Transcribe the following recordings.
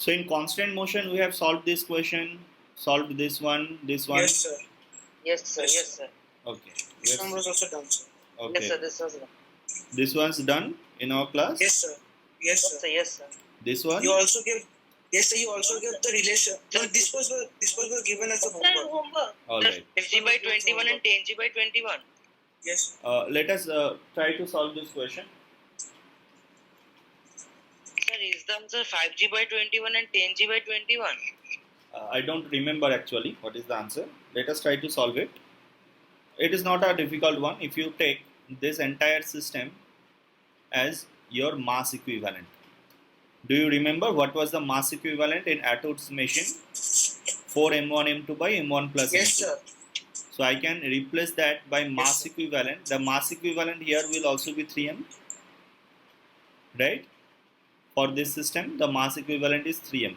So in constant motion, we have solved this question, solved this one, this one. Yes, sir. Yes, sir. Yes, Yes, sir. Okay. This one was also done, sir. Okay. Yes, sir. This was done. This one's done in our class. Yes, sir. Yes, Yes, sir. sir. Yes, sir. This one. You also give. Yes, sir. You also give the relation. No, this was given as a homework. All right. 5G by 21 and 10G by 21. Yes. Let us try to solve this question. Sir, is the answer 5G by 21 and 10G by 21? I don't remember actually what is the answer. Let us try to solve it. It is not a difficult one if you take this entire system as your mass equivalent. Do you remember what was the mass equivalent in Atwood's machine? 4m1 m2 by m1 plus Yes, m2. sir. So I can replace that by mass sir. equivalent. The mass equivalent here will also be 3m, right? For this system, the mass equivalent is 3m.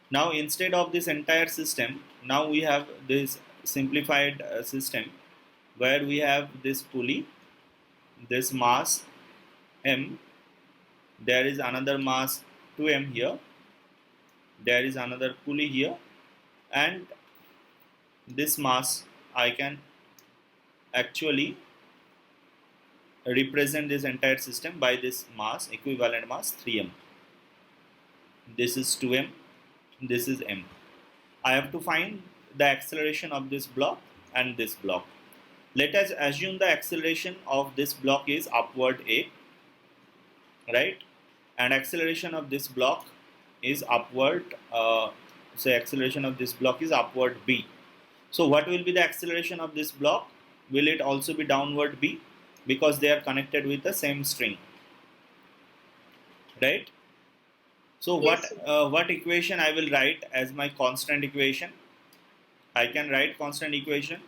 Now instead of this entire system, now we have this simplified system where we have this pulley, this mass m, there is another mass 2m here, there is another pulley here, and this mass I can actually represent this entire system by this mass, equivalent mass 3m. This is 2m, this is m. I have to find the acceleration of this block and this block. Let us assume the acceleration of this block is upward a, right? And acceleration of this block is upward, say acceleration of this block is upward b. So what will be the acceleration of this block? Will it also be downward b? Because they are connected with the same string, right? So Yes, what equation I will write as my constant equation? I can write constant equation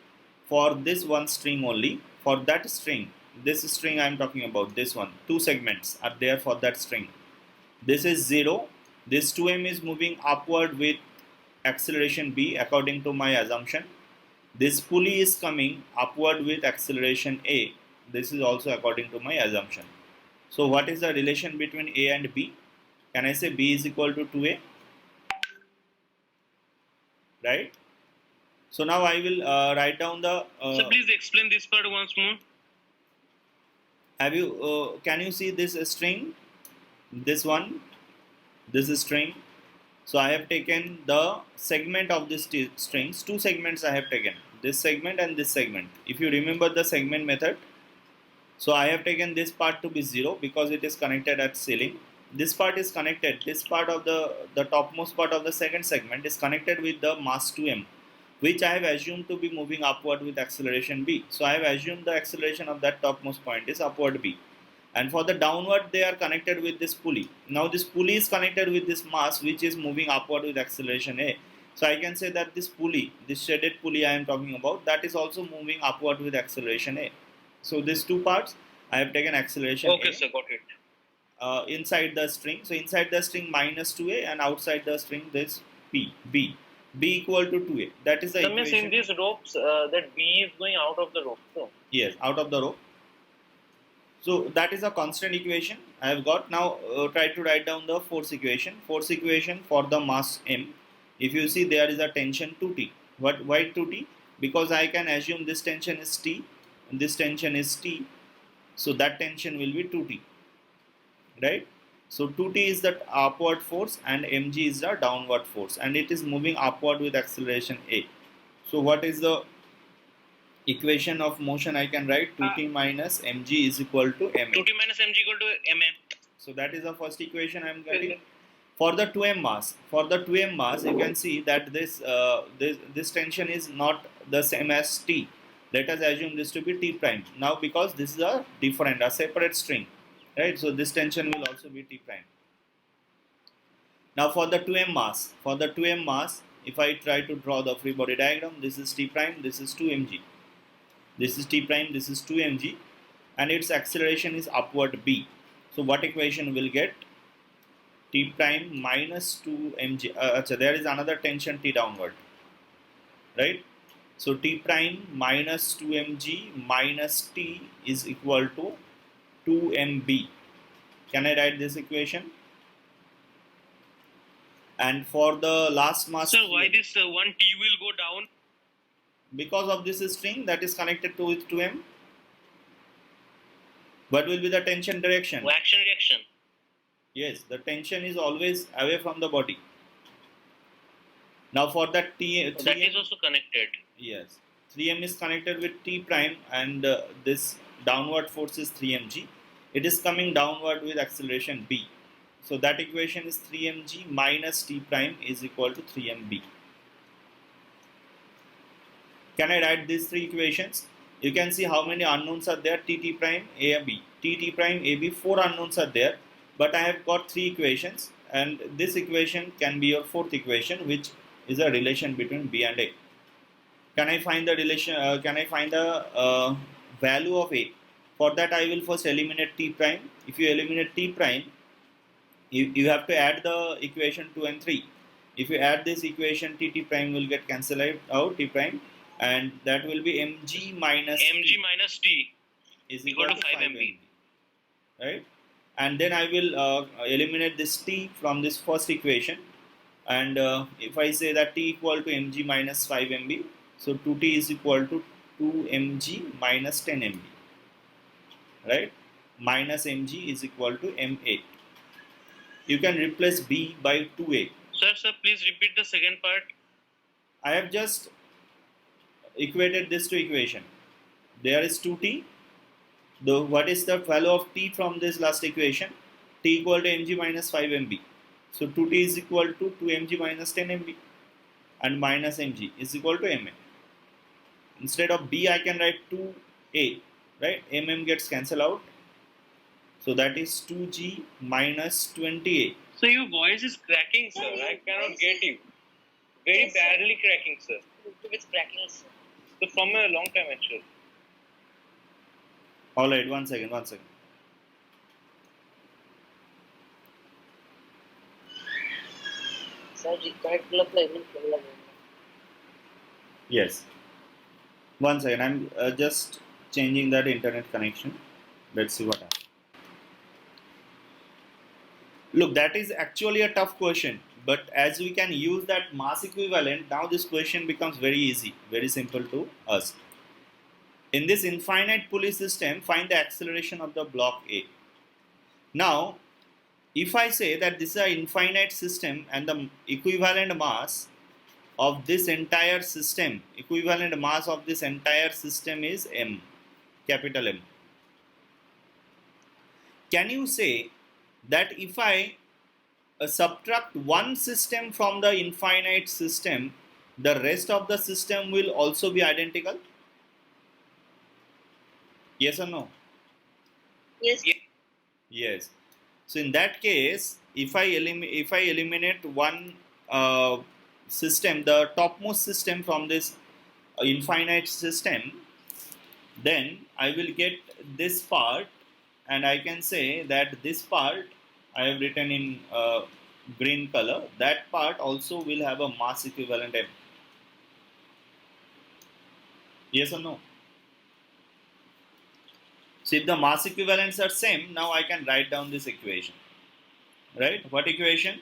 for this one string only. For that string, this string I am talking about, this one, two segments are there for that string. This is 0. This 2m is moving upward with acceleration b according to my assumption. This pulley is coming upward with acceleration a. This is also according to my assumption. So what is the relation between a and b? Can I say b is equal to 2a? Right? So now I will write down the. So please explain this part once more. Have you? Can you see this string? This one, this string. So I have taken the segment of this strings. Two segments I have taken. This segment and this segment. If you remember the segment method. So I have taken this part to be 0 because it is connected at ceiling. This part is connected. This part of the topmost part of the second segment is connected with the mass 2m, which I have assumed to be moving upward with acceleration b. So I have assumed the acceleration of that topmost point is upward b. And for the downward, they are connected with this pulley. Now this pulley is connected with this mass which is moving upward with acceleration a. So I can say that this pulley, this shaded pulley I am talking about, that is also moving upward with acceleration a. So these two parts, I have taken acceleration Okay, a sir, got it. inside the string. So inside the string minus 2a and outside the string this b equal to 2a. That is the That means equation. in these ropes, that B is going out of the rope. So Yes, out of the rope. So that is a constant equation I have got. Now try to write down the force equation. Force equation for the mass m. If you see there is a tension 2t. Why 2t? Because I can assume this tension is t and this tension is t. So that tension will be 2t. Right? So 2t is the upward force and mg is the downward force, and it is moving upward with acceleration a. So what is the equation of motion? I can write 2t minus mg is equal to ma. 2T minus mg equal to ma. So that is the first equation I am getting. For the 2m mass, you can see that this tension is not the same as t. Let us assume this to be t prime. Now because this is a separate string, right? So this tension will also be t prime. Now for the 2m mass, if I try to draw the free body diagram, this is t prime, this is 2mg. This is t prime, this is 2mg, and its acceleration is upward b. So what equation will get? T prime minus 2mg. There is another tension t downward, right? So t prime minus 2mg minus t is equal to 2mb. Can I write this equation? And for the last mass, Sir, why this one T will go down? because of this string that is connected to with 2m. What will be the tension direction? Action reaction. Yes, the tension is always away from the body. Now for that T, So that 3m, is also connected. yes, 3m is connected with T prime, and this downward force is 3mg. It is coming downward with acceleration b. So that equation is 3mg minus T prime is equal to 3mb. Can I write these three equations? You can see how many unknowns are there. T prime A B, T prime A B, 4 unknowns are there, but I have got 3 equations, and this equation can be your fourth equation, which is a relation between B and A. Can I find the relation? Can I find the value of A? For that, I will first eliminate T prime. If you eliminate T prime, you have to add the equation 2 and 3. If you add this equation, T prime will get cancelled out, T prime, and that will be mg minus mg minus T is equal equal to to 5 5 mb. mb, right? And then I will eliminate this T from this first equation, and if I say that T equal to mg minus 5 mb, so 2T is equal to 2 mg minus 10 mb, right? Minus mg is equal to ma. You can replace B by 2a. Sir, please repeat the second part. I have just equated this to equation. There is 2T. What is the value of T from this last equation? T equal to mg minus 5 mb. So 2T is equal to 2 mg minus 10 mb, and minus mg is equal to ma. Instead of B, I can write 2a, right? Gets cancelled out. So that is 2g minus 20a. So your voice is cracking, sir. I cannot get you. Very Yes, sir. badly cracking, sir. With cracking, sir. So from a long time actually. Alright, one second. Sir, required pull up even pull up. Yes. One second. I'm just changing that internet connection. Let's see what happens. Look, that is actually a tough question, but as we can use that mass equivalent, now this question becomes very easy, very simple to us. In this infinite pulley system, find the acceleration of the block A. Now, if I say that this is an infinite system and the equivalent mass of this entire system, is M, capital M. Can you say that if I subtract one system from the infinite system, the rest of the system will also be identical? Yes or no? Yes. Yes. So in that case, if I eliminate one system, the topmost system from this infinite system, then I will get this part, and I can say that this part I have written in green color. That part also will have a mass equivalent M. Yes or no? So if the mass equivalents are same, now I can write down this equation. Right? What equation?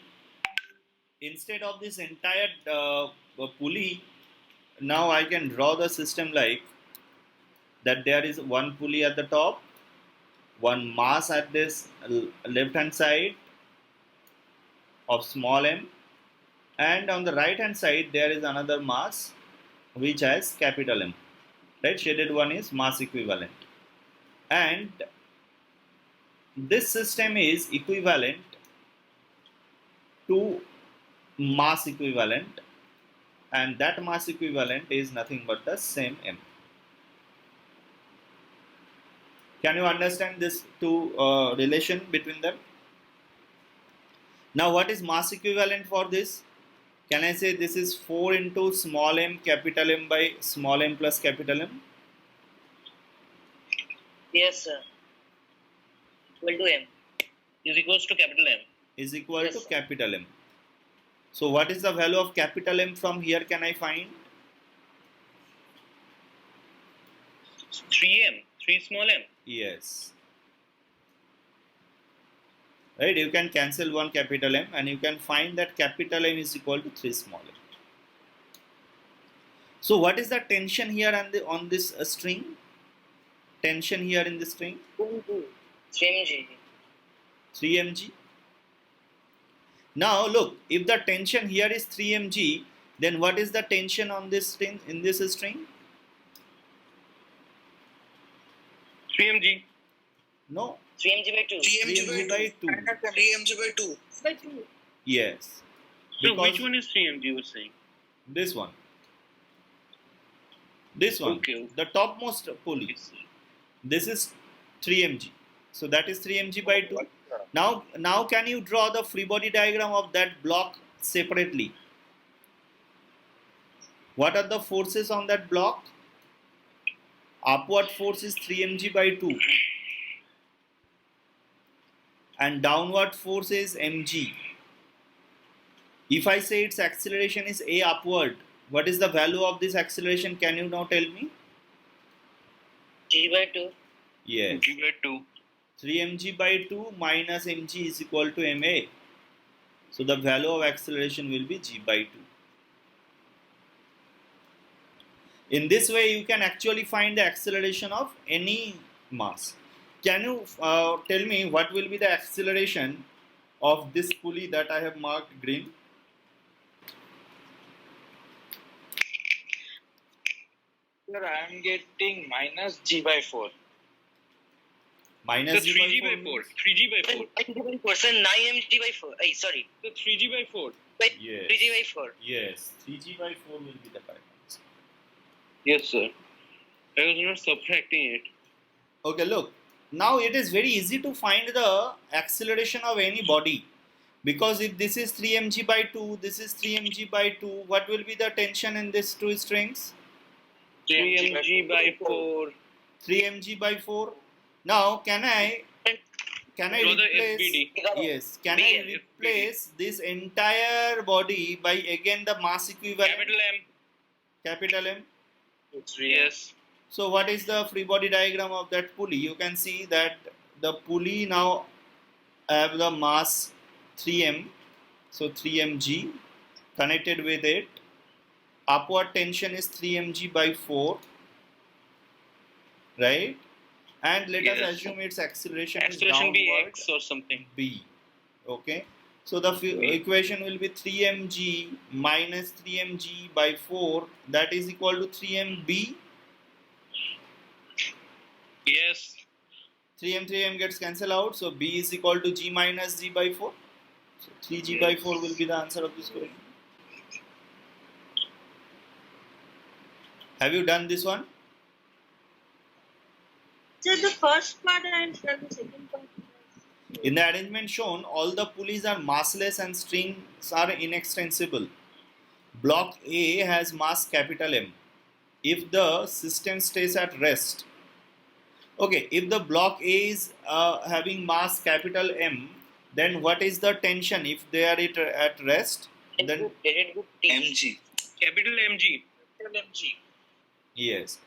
Instead of this entire pulley, now I can draw the system like that. There is one pulley at the top, one mass at this left hand side of small m, and on the right hand side there is another mass which has capital M. Right? Shaded one is mass equivalent, and this system is equivalent to mass equivalent, and that mass equivalent is nothing but the same M. Can you understand this two relation between them? Now what is mass equivalent for this? Can I say this is 4 into small m capital M by small m plus capital M? Yes, sir. Equal to M. Is equals to capital M. Is equal Yes, to sir. capital M. So what is the value of capital M from here can I find? 3M. 3 small m. Yes. right? You can cancel one capital M and you can find that capital M is equal to 3 small m. So what is the tension here on this string? Tension here in the string? 3 mg. 3 mg. Now look, if the tension here is 3 mg, then what is the tension on this string, in this string? 3 mg. No, 3 mg by 2. 3 3 mg by 2. 3 mg by 2. By 2. Yes. So Because which one is 3 mg you were saying? this one. This one. Okay. The topmost pulley. This is 3 mg. So that is 3 mg by 2. Now can you draw the free body diagram of that block separately? What are the forces on that block? Upward force is 3 mg by 2 and downward force is mg. If I say its acceleration is a upward, what is the value of this acceleration? Can you now tell me? G by 2. Yes. G by 2. 3 mg by 2 minus mg is equal to ma. So the value of acceleration will be g by 2. In this way, you can actually find the acceleration of any mass. Can you tell me what will be the acceleration of this pulley that I have marked green? Sir, I am getting minus g by 4. Minus So g 3g by by 4. 4. 3g by 4. 9 mg by 4. Sorry. So 3g by 4. Yes. 3g by 4. Yes. 3g by 4 will be the correct answer. Yes, sir. I was not subtracting it. Okay, look. Now it is very easy to find the acceleration of any body. Because if this is 3 mg by 2, this is 3 mg by 2, what will be the tension in these two strings? 3 mg by 4. 3 mg by 4. Now can I Draw the replace? FBD. Yes. Can B I and replace this entire body by again the mass equivalent? Capital M. Capital M. Yes. So what is the free body diagram of that pulley? You can see that the pulley now have the mass 3m, so 3mg connected with it. Upward tension is 3mg by 4, right? And let us Yes. assume its acceleration Acceleration is be downward x or something. b. Okay, so the B. equation will be 3mg minus 3mg by 4, that is equal to 3mb. Yes. 3m gets cancelled out, so b is equal to g minus g by 4. So 3g by 4 will be the answer of this question. Have you done this one? So the first part and the second part. In the arrangement shown, all the pulleys are massless and strings are inextensible. Block A has mass capital M. If the system stays at rest, okay, if the block A is having mass capital M, then what is the tension if they are at rest? Then mg. Capital MG. mg. yes,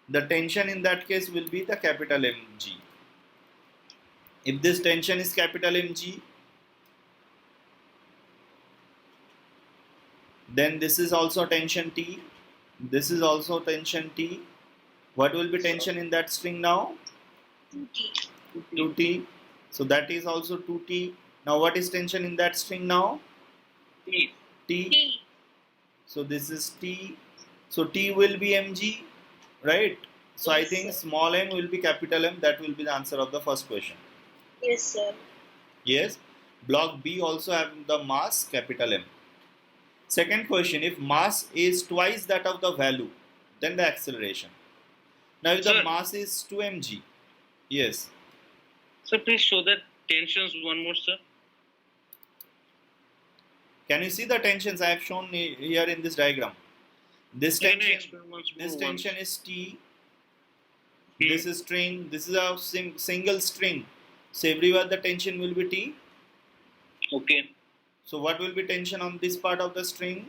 the tension in that case will be the capital Mg. If this tension is capital Mg, then this is also tension T. This is also tension T. What will be tension in that string now? 2T. 2T. So that is also 2T. Now what is tension in that string now? T. T. T. So this is T. So T will be Mg, right? So I Yes, think sir. small m will be capital M. That will be the answer of the first question. Yes, sir. Yes. Block B also have the mass capital M. Second question, if mass is twice that of the value, then the acceleration. Now if the Sir. mass is 2 mg, yes. So please show the tensions one more, sir. Can you see the tensions I have shown here in this diagram? This Can I tension, explain once more? this tension is T. Hmm. This is string. This is a single string. So everywhere the tension will be T. Okay. So what will be tension on this part of the string?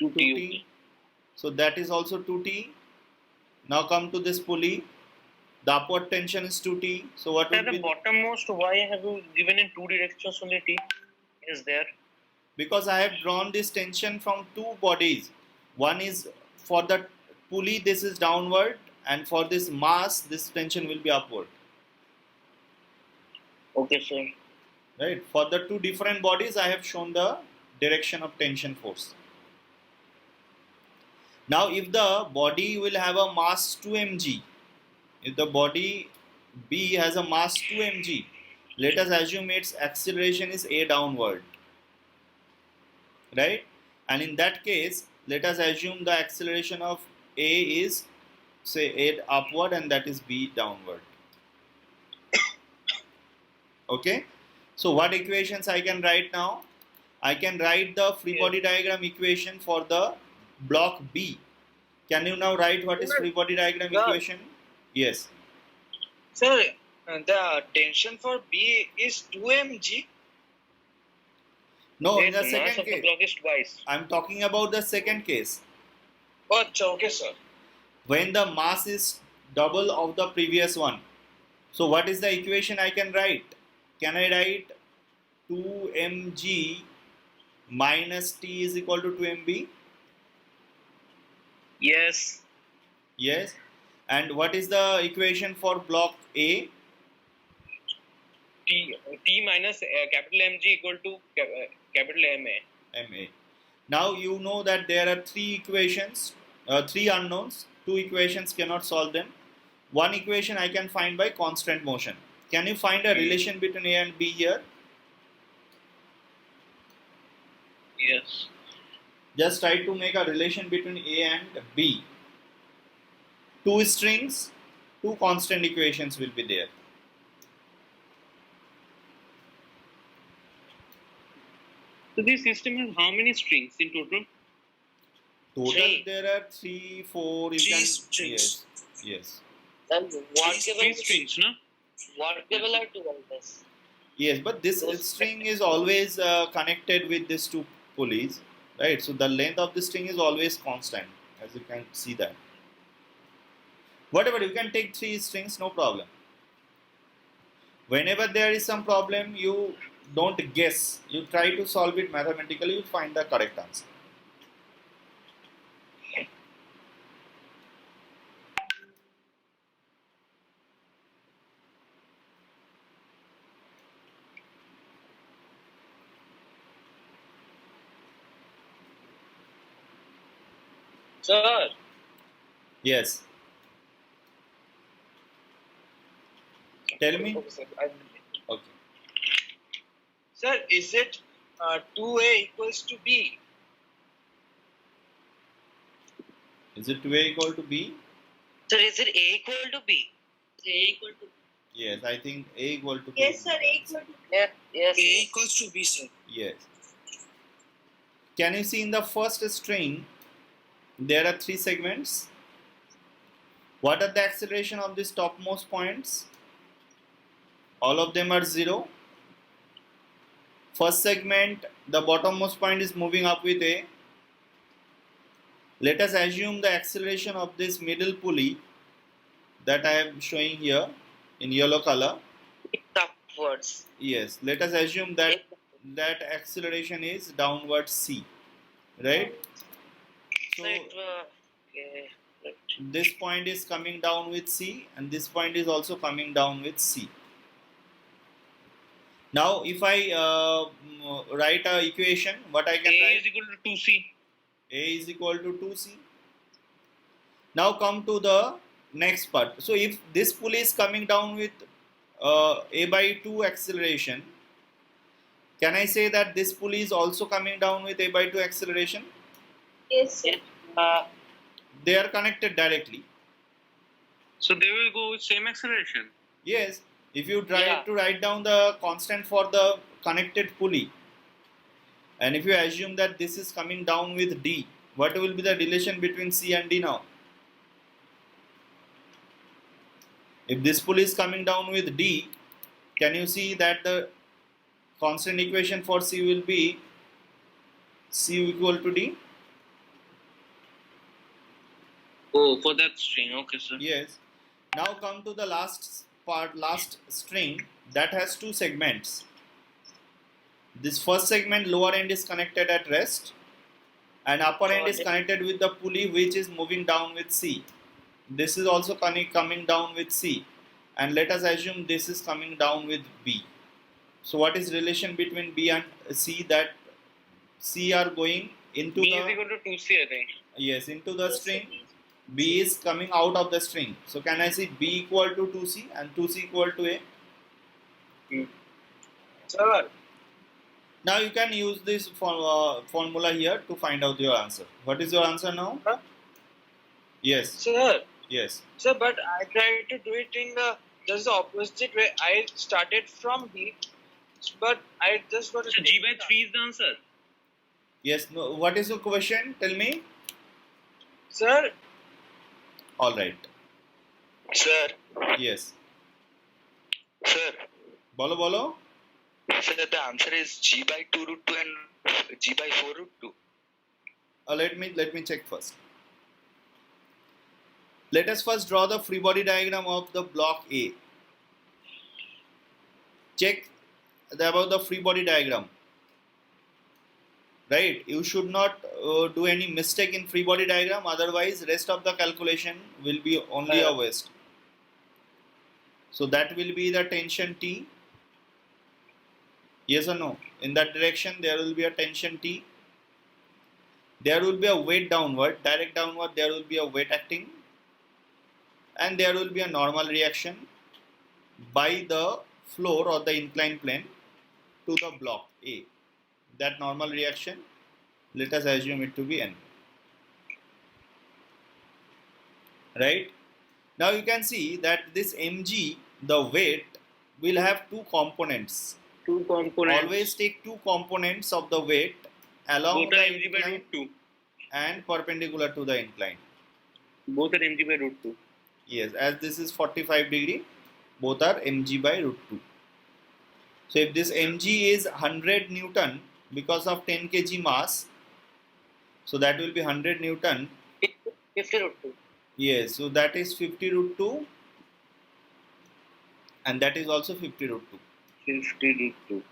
2T. 2T. So that is also 2T. Now come to this pulley. The upward tension is 2T. So what Sir, will the be? bottommost, why have you given in two directions only T is there? Because I have drawn this tension from two bodies. One is for the pulley, this is downward, and for this mass, this tension will be upward. Okay, sir. Right? For the two different bodies, I have shown the direction of tension force. Now, if the body will have a mass 2 mg, if the body B has a mass 2 mg, let us assume its acceleration is A downward. Right? And in that case, let us assume the acceleration of A is, say, A upward and that is B downward. Okay? So what equations I can write now? I can write the free body diagram equation for the block B. Can you now write what is free body diagram Yeah. equation? Yes. Sir, the tension for B is 2 mg. No, in Yes, the mass second of the case. block is twice. I'm talking about the second case. Oh, okay, sir. When the mass is double of the previous one. So what is the equation I can write? Can I write 2 mg minus T is equal to 2 mb? Yes. Yes. And what is the equation for block A? T minus capital Mg equal to capital Ma. Ma. Now you know that there are three equations, three unknowns. Two equations cannot solve them. One equation I can find by constant motion. Can you find a relation between A and B here? Yes. Just try to make a relation between A and B. Two strings, two constant equations will be there. So this system has how many strings in total? Total Three. there are 3, 4. You Three can, strings. Yes. And Three workable, strings, no? workable are 2 this. Yes, but this string is always connected with these two pulleys, right? So the length of the string is always constant, as you can see that. Whatever, you can take 3 strings, no problem. Whenever there is some problem, you don't guess. You try to solve it mathematically, you find the correct answer. Sir, Yes. Tell me. okay, sir. Okay. Sir, is it 2A equals to B? Is it 2A equal to B? So is it A equal to B? A equal to. Yes, I think A equal to B. Yes, sir. A equal to. Yeah, yes. A equals to B, sir. Yes. Can you see in the first string, there are 3 segments. What are the acceleration of these topmost points? All of them are 0. First segment, the bottommost point is moving up with A. Let us assume the acceleration of this middle pulley that I am showing here in yellow color. It's upwards. Yes, let us assume that that acceleration is downward C, right? So So it okay. Right. this point is coming down with C and this point is also coming down with C. Now if I write a equation, what I can A write? is equal to 2C. A is equal to 2C. Now come to the next part. So if this pulley is coming down with A by 2 acceleration, can I say that this pulley is also coming down with A by 2 acceleration? Yes, sir. They are connected directly. So they will go with same acceleration. Yes, if you try Yeah. to write down the constant for the connected pulley, and if you assume that this is coming down with D, what will be the relation between C and D now? If this pulley is coming down with D, can you see that the constant equation for C will be C equal to D? Oh, for that string. Okay, sir. Yes. Now come to the last part, last string that has two segments. This first segment, lower end, is connected at rest, and upper end is connected with the pulley which is moving down with C. This is also coming down with C, and let us assume this is coming down with B. So what is relation between B and C? That C are going into B is the, equal to 2C, I think. yes, into the string. B is coming out of the string. So can I see B equal to 2C and 2C equal to A? Sir, Now you can use this formula here to find out your answer. What is your answer now? Huh? Yes, sir, yes. sir, but I tried to do it in just the opposite way. I started from B, but I just got. So G by 3 is the answer. Yes, no, what is your question? Tell me. Sir, All right. Sir, Yes. sir, Bolo bolo. sir, the answer is G by 2 root 2 and G by 4 root 2. Let me check first. Let us first draw the free body diagram of the block A. Check about the free body diagram. Right? You should not do any mistake in free body diagram. Otherwise, rest of the calculation will be only a waste. So that will be the tension T. Yes or no? In that direction, there will be a tension T. There will be a weight downward, direct downward. There will be a weight acting, and there will be a normal reaction by the floor or the inclined plane to the block A. That normal reaction, let us assume it to be N. Right? Now you can see that this mg, the weight, will have two components. Two components. Always take two components of the weight along Both are the mg by incline root 2. and perpendicular to the incline. Both are mg by root 2. Yes, as this is 45 degree, both are mg by root 2. So if this mg is 100 Newton because of 10 kg mass, so that will be 100 Newton. 50 root 2. Yes, so that is 50 root 2, and that is also 50 root 2. 50 root 2.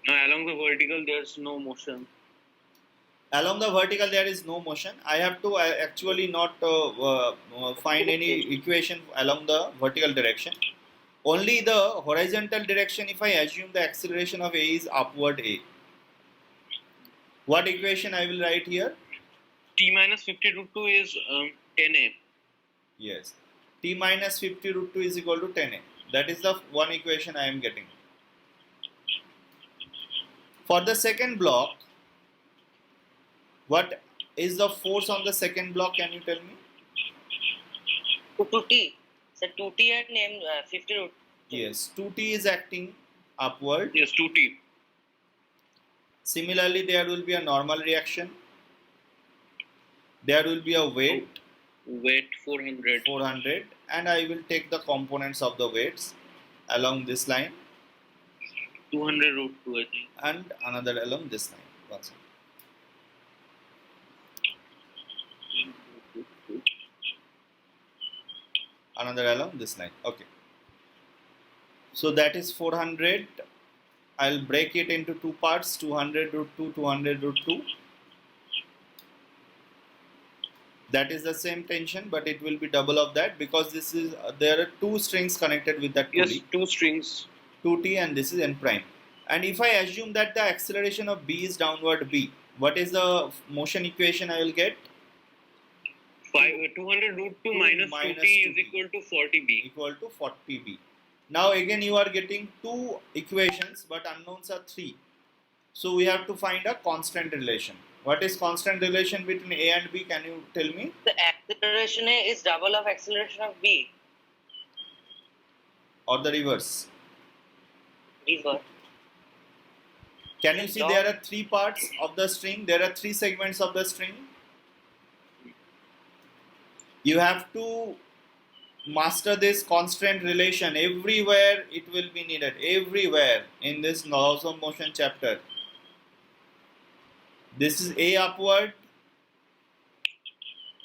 Now along the vertical there's no motion. Along the vertical there is no motion. I have to actually not find any equation along the vertical direction. Only the horizontal direction, if I assume the acceleration of A is upward A. What equation I will write here? T minus 50 root 2 is 10a. Yes. T minus 50 root 2 is equal to 10A. That is the one equation I am getting. For the second block, what is the force on the second block? Can you tell me? 2T. So 2T and 50 root 2. Yes. 2T is acting upward. Yes, 2t. Similarly, there will be a normal reaction. There will be a weight, Weight 400. 400, and I will take the components of the weights along this line 200 root 2, I think. and another along this line. One second. Another along this line. Okay. So that is 400. I'll break it into two parts, 200 root 2, 200 root 2. That is the same tension, but it will be double of that because this is there are two strings connected with that Yes, pulley, two strings. 2t, and this is n prime. And if I assume that the acceleration of B is downward B, what is the motion equation I will get? 200 root 2 minus 2t is 2t. equal to 40b. Equal to 40b. Now again you are getting two equations, but unknowns are three. So we have to find a constant relation. What is constant relation between A and B? Can you tell me? The acceleration A is double of acceleration of B. Or the reverse? Reverse. Can you see there are three parts of the string? There are three segments of the string. You have to master this constant relation. Everywhere it will be needed. Everywhere in this laws of motion chapter. This is A upward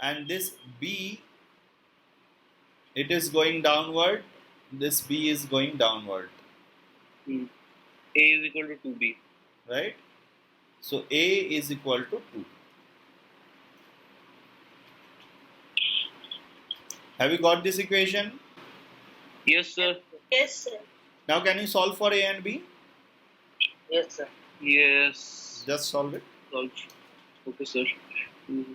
and this B it is going downward. This B is going downward, A is equal to 2B. right? So A is equal to 2. Have you got this equation? Yes, sir. Yes, sir. Now can you solve for A and B? Yes, sir. Yes. Just solve it. Solve. Okay, sir. Mhm.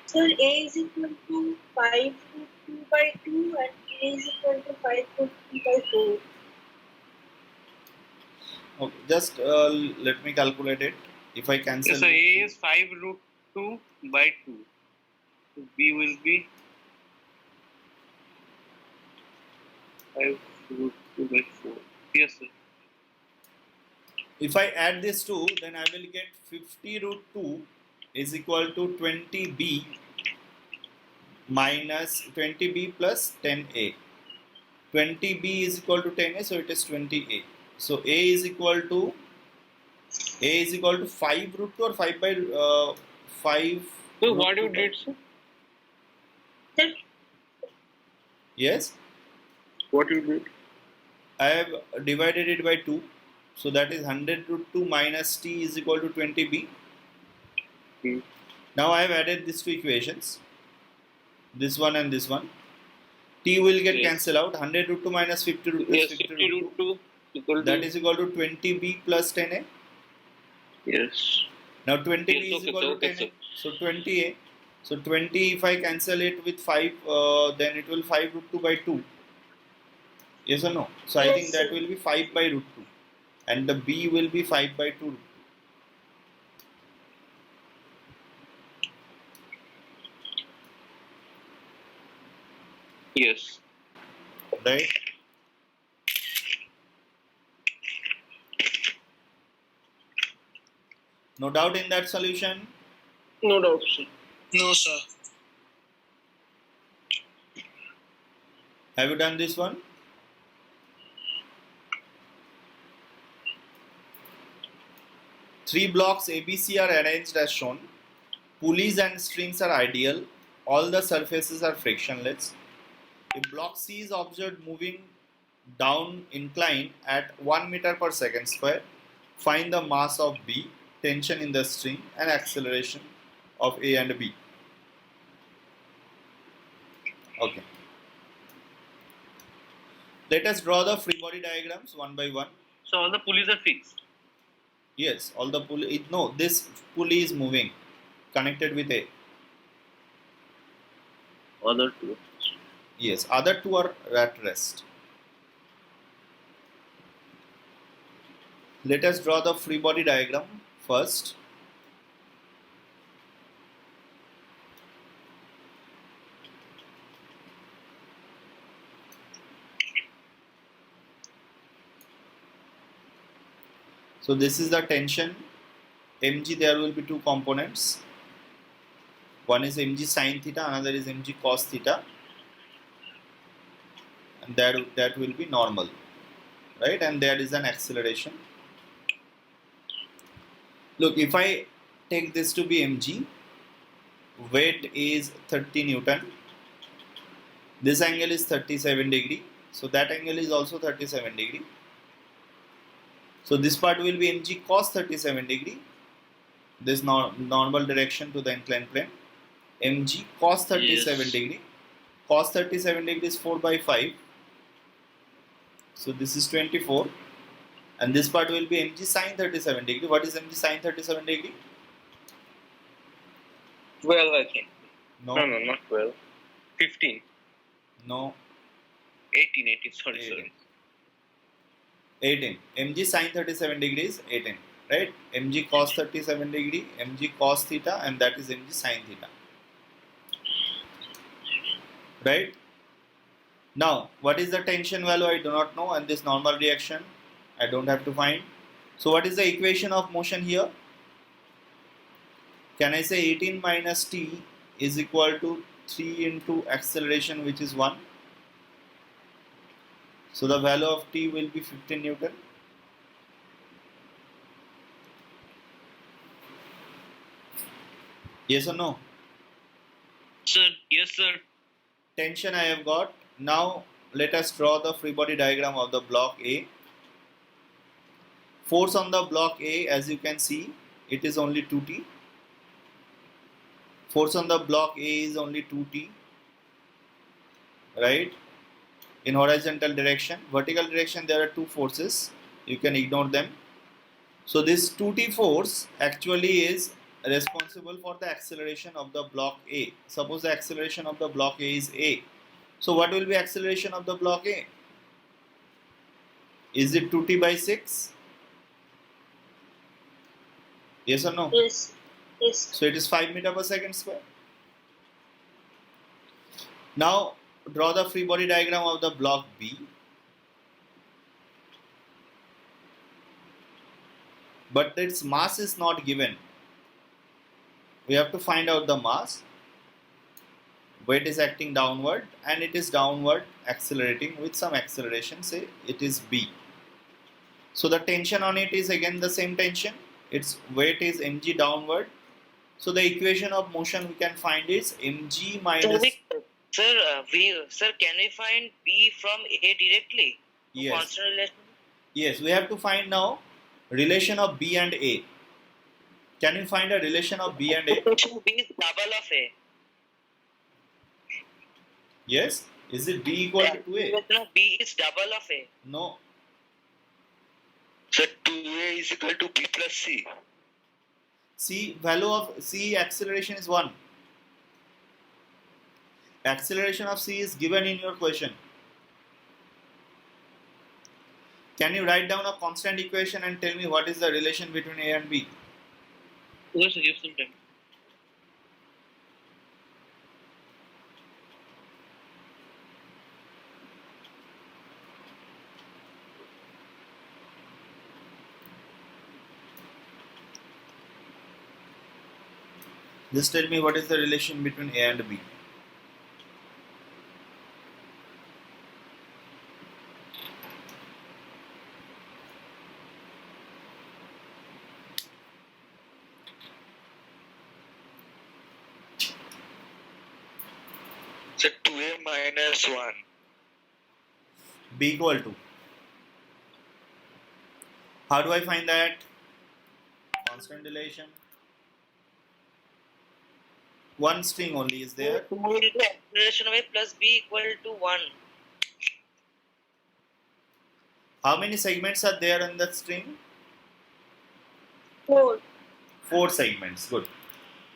Sir, A is equal to 5 root 2 by 2 and B is equal to 5 root 2 by 4. Okay, just let me calculate it. If I cancel Yes, so A is 5 root 2 by 2. So B will be 5 root 2 by 4. Yes, sir. if I add this 2, then I will get 50 root 2 is equal to 20B minus 20B plus 10A. 20B is equal to 10A, so it is 20A. So A is equal to 5 root 2 or 5 by 5. So root what 2 you by- did, sir? Sir, Yes, What you did? I have divided it by 2. So that is 100 root 2 minus T is equal to 20B. Hmm. Now I have added these two equations, this one and this one. T will get Yes. cancelled out. 100 root 2 minus 50 root 2 Yes, is 50 50 root 2 equal to. That is equal to 20B plus 10A. Yes. Now 20B Yes, is okay, equal sir, to okay, 10A. sir. So 20A. So 20, if I cancel it with 5, then it will 5 root 2 by 2. Yes or no? So I Yes, think that sir. will be 5 by root 2. And the B will be 5 by 2 root 2. Yes. Right? No doubt in that solution? No doubt, sir. No, sir. Have you done this one? Three blocks ABC are arranged as shown. Pulleys and strings are ideal. All the surfaces are frictionless. If block C is observed moving down incline at 1 meter per second square, find the mass of B, tension in the string, and acceleration of A and B. Okay. Let us draw the free body diagrams one by one. So all the pulleys are fixed. Yes, all the pulley. No, this pulley is moving, connected with A. Other two. Yes, other two are at rest. Let us draw the free body diagram first. So this is the tension mg. There will be two components. One is mg sine theta, another is mg cos theta, and that will be normal, right? And there is an acceleration. Look, if I take this to be mg, weight is 30 Newton. This angle is 37 degree, so that angle is also 37 degree. So this part will be mg cos 37 degree. This normal direction to the inclined plane. Mg cos 37 Yes. degree. Cos 37 degree is 4 by 5. So this is 24. And this part will be mg sin 37 degree. What is mg sin 37 degree? 12, I think. No, No, not 12. 15. no. 18, sorry, 18. sorry. 18. mg sine 37 degrees 18, right? mg cos 37 degree, mg cos theta, and that is mg sine theta, right? Now, what is the tension value? I do not know, and this normal reaction I don't have to find. So what is the equation of motion here? Can I say 18 minus t is equal to 3 into acceleration, which is 1? So the value of t will be 15 Newton. Yes or no? Sir, yes, sir. Tension I have got. Now let us draw the free body diagram of the block A. Force on the block A, as you can see, it is only 2t. Force on the block A is only 2t, right? In horizontal direction. Vertical direction there are two forces, you can ignore them. So this 2t force actually is responsible for the acceleration of the block A. Suppose the acceleration of the block A is A. So what will be acceleration of the block A? Is it 2t by 6? Yes or no? Yes. Yes. So it is 5 meter per second square. Now draw the free body diagram of the block B. But its mass is not given. We have to find out the mass. Weight is acting downward and it is downward accelerating with some acceleration, say it is B. So the tension on it is again the same tension. Its weight is mg downward. So the equation of motion we can find is mg minus... Sir, can we find B from A directly? Yes. Constant relation. Yes, we have to find now relation of B and A. Can you find a relation of B and A? So B is double of A. Yes? Is it B equal to 2A? No, B is double of A. No. So 2A is equal to B plus C. C, value of C acceleration is 1. Acceleration of C is given in your question. Can you write down a constant equation and tell me what is the relation between A and B? Yes, sir, give some time. Just tell me what is the relation between A and B. So 2A minus 1. B equal to. How do I find that? Constant relation. One string only is there. 2 into acceleration of A plus B equal to 1. How many segments are there in that string? 4. 4 segments. Good.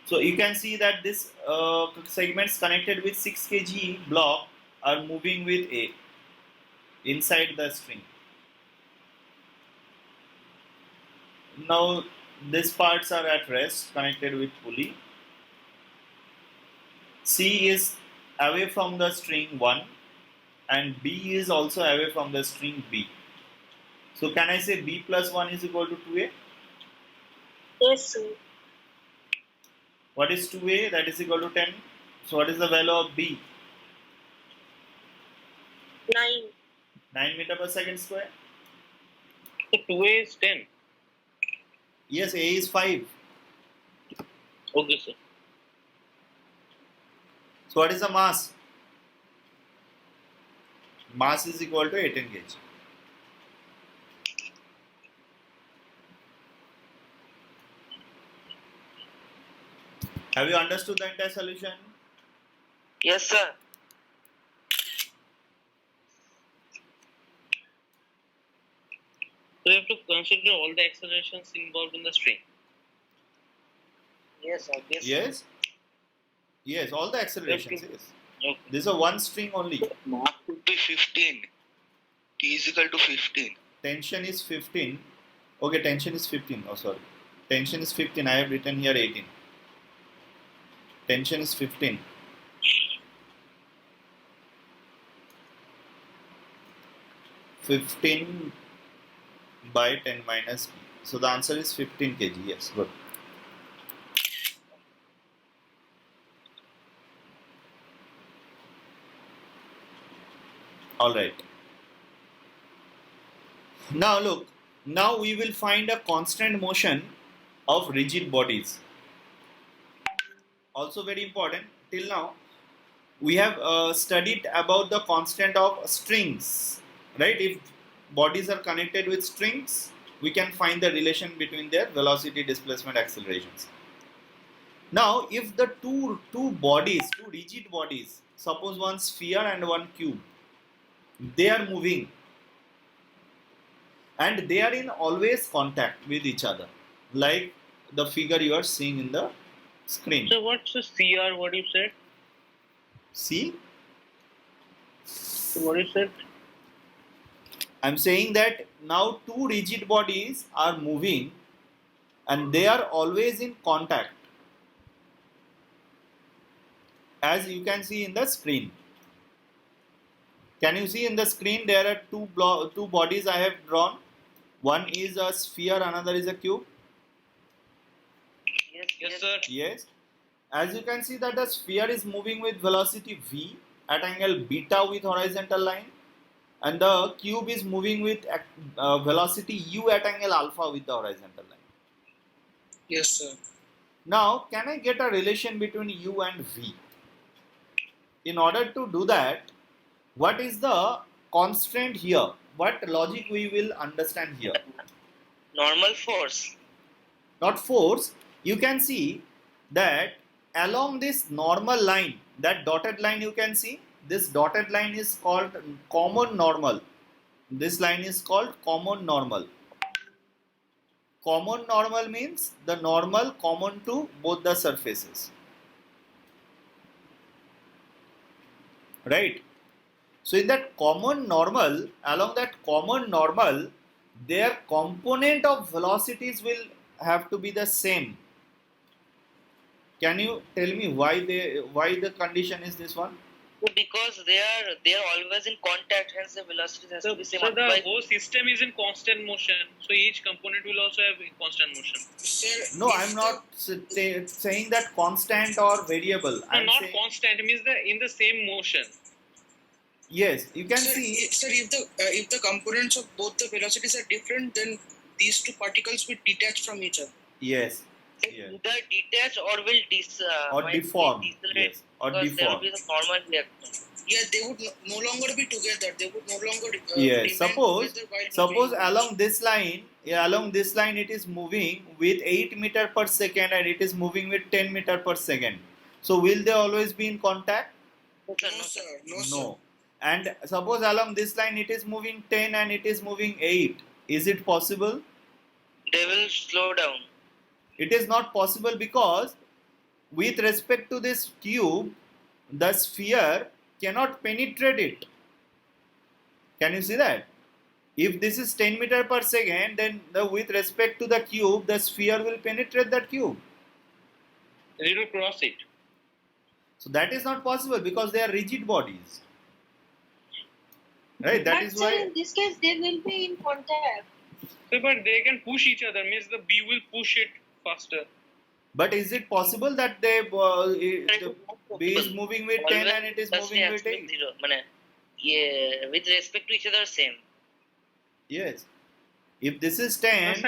So you can see that this segments connected with 6 kg block are moving with A inside the string. Now these parts are at rest connected with pulley. C is away from the string 1 and B is also away from the string B. So can I say B plus 1 is equal to 2A? Yes, sir. What is 2A? That is equal to 10. So what is the value of B? 9. 9 meter per second square. So 2A is 10. Yes, A is 5. Okay, sir. So what is the mass? Mass is equal to 18 kg. Have you understood the entire solution? Yes, sir. So you have to consider all the accelerations involved in the string. Yes, obviously. Yes. Yes, all the accelerations. Okay. Yes. Okay. This is a one string only. Mass would be 15. T is equal to 15. tension is 15. Okay, tension is 15. Oh, sorry. Tension is 15. I have written here 18. Tension is 15. (15 by 10 minus p). So the answer is 15 kg. Yes, good. All right. Now look. Now we will find a constant motion of rigid bodies. Also very important. Till now, we have studied about the constant of strings, right? If bodies are connected with strings, we can find the relation between their velocity, displacement, accelerations. Now, if the two rigid bodies, suppose one sphere and one cube, they are moving and they are in always contact with each other, like the figure you are seeing in the screen. So what's the CR? What you said? See? So what you said? I'm saying that now two rigid bodies are moving and they are always in contact, as you can see in the screen. Can you see in the screen there are two bodies I have drawn? One is a sphere, another is a cube. Yes, sir. Yes. As you can see that the sphere is moving with velocity v at angle beta with horizontal line, and the cube is moving with velocity u at angle alpha with the horizontal line. Yes, sir. Now, can I get a relation between u and v? In order to do that, what is the constraint here? What logic we will understand here? Normal force. Not force. You can see that along this normal line, that dotted line you can see, this dotted line is called common normal. This line is called common normal. Common normal means the normal common to both the surfaces. Right? So in that common normal, along that common normal, their component of velocities will have to be the same. Can you tell me why the condition is this one? Because they are always in contact, hence the velocity has to be same. So the Otherwise, whole system is in constant motion. So each component will also have constant motion. Sir, No, if I'm not saying that constant or variable. No, I'm not saying constant. It means in the same motion. yes. You can Sir, see. sir, if the components of both the velocities are different, then these two particles will detach from each other. Yes. Yeah. either detach or will Or deform. decelerate, Yes. Or because there will deform. be the normal reaction. Yeah, they would no longer be together. They would no longer. Yes. remain Suppose together while suppose moving. along this line it is moving with 8 meter per second and it is moving with 10 meter per second. So will they always be in contact? No, sir. No, sir. No. And suppose along this line it is moving 10 and it is moving 8. Is it possible? They will slow down. It is not possible because with respect to this cube, the sphere cannot penetrate it. Can you see that? If this is 10 meter per second, then with respect to the cube, the sphere will penetrate that cube. It will cross it. So that is not possible because they are rigid bodies. Right? That But is sir, why. in this case, they will be in contact. So, but they can push each other. Means the B will push it faster. But is it possible that the B is moving with 10 and it is moving with 8? Zero. Yeah, with respect to each other, same. Yes. If this is 10,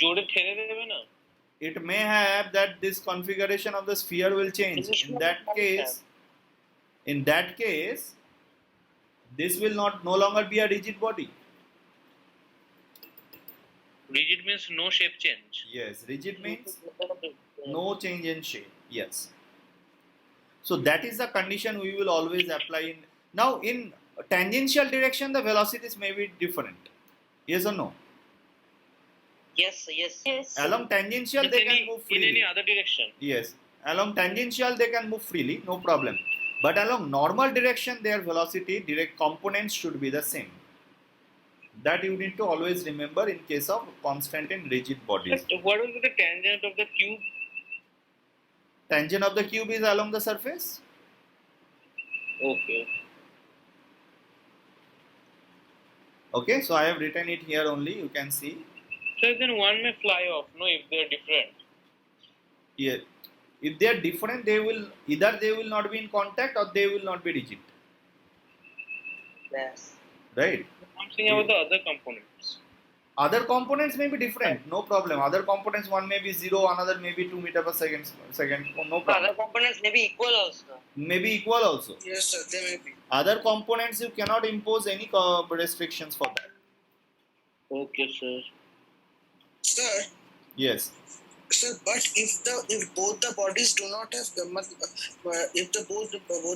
जोड़े ठेले देवे ना. it may have that this configuration of the sphere will change. In that case, this will no longer be a rigid body. Rigid means no shape change. Yes, rigid means no change in shape. Yes. So that is the condition we will always apply in. Now in tangential direction, the velocities may be different. Yes or no? Yes, yes. Yes. Along tangential, But they can move in any freely. other direction. Yes. Along tangential, they can move freely, no problem. But along normal direction, their velocity, direct components should be the same. That you need to always remember in case of constant and rigid bodies. But what will be the tangent of the cube? Tangent of the cube is along the surface. Okay. Okay, so I have written it here only. You can see. So then one may fly off, no, if they are different. Here, if they are different, they will not be in contact or they will not be rigid. Yes. Right. I'm saying about the other components. Other components may be different. No problem. Other components, one may be 0, another may be 2 meter per second. Oh, no The problem. other components may be equal also. May be equal also. Yes, sir. They may be. Other components you cannot impose any restrictions for that. Okay, sir. Sir, Yes. sir, but if both the bodies do not have if both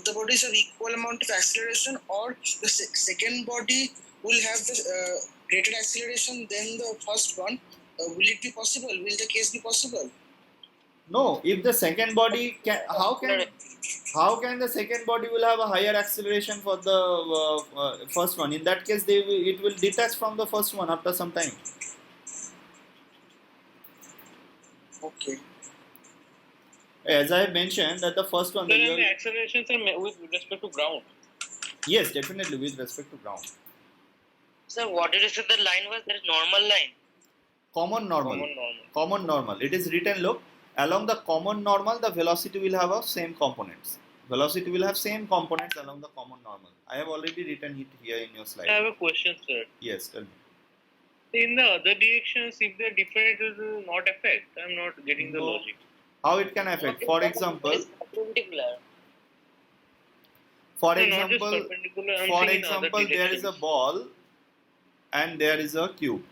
the bodies have equal amount of acceleration, or the second body will have the greater acceleration than the first one, will it be possible? Will the case be possible? No. If the second body can, how can the second body will have a higher acceleration for the first one? In that case, it will detach from the first one after some time. Okay. As I have mentioned that the first one. So then the accelerations are with respect to ground. Yes, definitely with respect to ground. So what did you say the line was? There is normal line. Common normal. Common normal. Common normal. It is written, look, along the common normal, the velocity will have a same components. Velocity will have same components along the common normal. I have already written it here in your I slide. have a question, sir. Yes, tell me. In the other directions, if they're different, it will not affect. I'm not getting the No. logic. How it can affect? For example, It's perpendicular. for No, not just example, perpendicular. I'm for saying in other example, there is a directions. ball and there is a cube.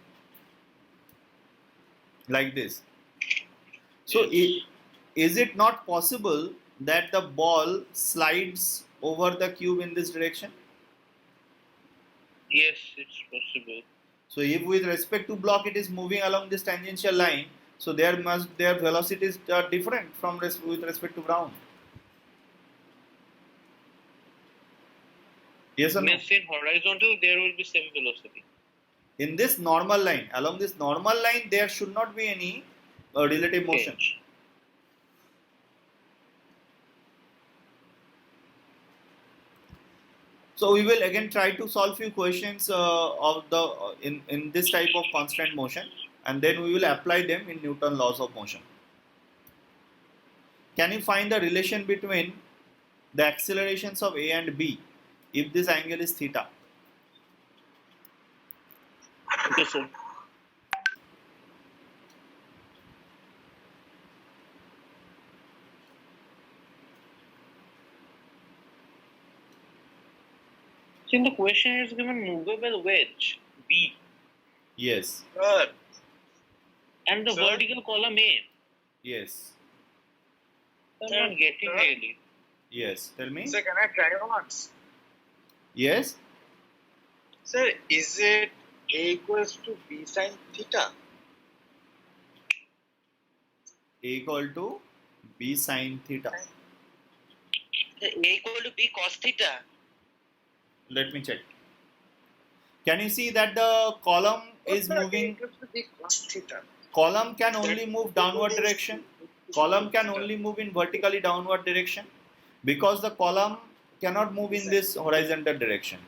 Like this. So, is it not possible that the ball slides over the cube in this direction? Yes, it's possible. So, if with respect to block it is moving along this tangential line, so their velocities are different from with respect to ground. Yes or no? Means in horizontal, there will be same velocity. In this normal line, along this normal line, there should not be any relative motion. Change. So we will again try to solve few questions of the in this type of constant motion, and then we will apply them in Newton laws of motion. Can you find the relation between the accelerations of A and B if this angle is theta? Okay, sir. So in the question is given movable wedge B Yes. Sir, and the Sir? vertical column A. Yes. I'm Sir, not getting sir? really. Yes. Tell me. sir, can I try once? Yes. Sir, is it A equals to B sine theta? A equal to B sine theta. A equal to B cos theta. Let me check. Can you see that the column is Sir, A moving? equals to B cos theta. Column can only move downward direction. Column can only move in vertically downward direction because the column cannot move in this horizontal direction.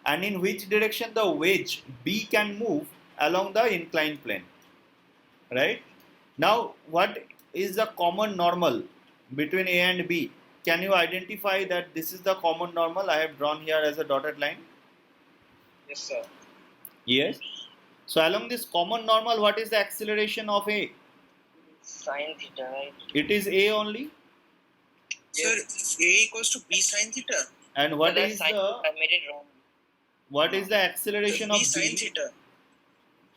And in which direction the wedge B can move along the inclined plane, right? Now, what is the common normal between A and B? Can you identify that this is the common normal? I have drawn here as a dotted line. Yes, sir. Yes. So along this common normal, what is the acceleration of A? Sin theta, right? It is A only. Sir, A equals to B sine theta. And what That's is sin the theta. I made it wrong. what is the acceleration of B sine B? theta.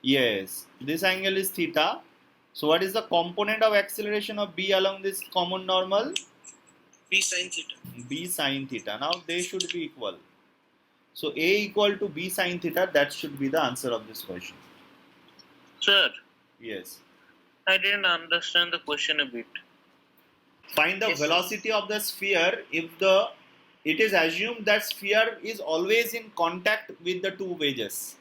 Yes, this angle is theta. So what is the component of acceleration of B along this common normal? B sine theta. B sine theta. Now they should be equal. So A equal to B sine theta, that should be the answer of this question. Sir, Yes. I didn't understand the question a bit. Find the Yes, sir. velocity of the sphere if it is assumed that sphere is always in contact with the two wedges.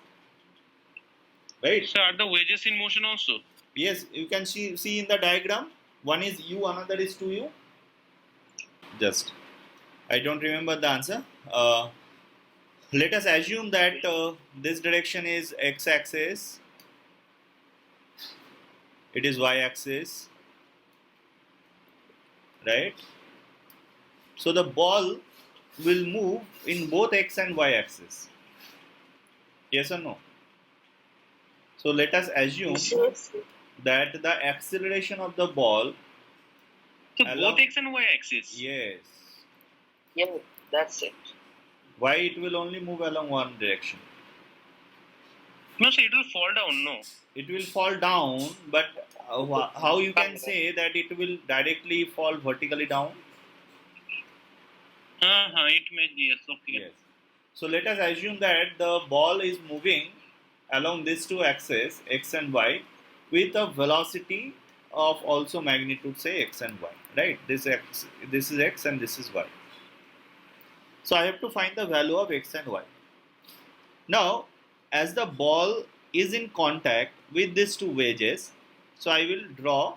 right? So are the wedges in motion also? Yes, you can see in the diagram. One is u, another is 2u. Just, I don't remember the answer. Let us assume that this direction is x-axis, it is y-axis, right? So the ball will move in both x and y-axis. Yes or no? So let us assume Yes. that the acceleration of the ball, So along- both x and y axis. yes, Yeah, that's it. why it will only move along one direction? No, so it will fall down. No. It will fall down, but how you can say that it will directly fall vertically down? It may be, yes. Okay. Yes. So let us assume that the ball is moving along these two axes, x and y, with a velocity of also magnitude, say x and y, right? This is x and this is y. So I have to find the value of x and y. Now, as the ball is in contact with these two wedges, so I will draw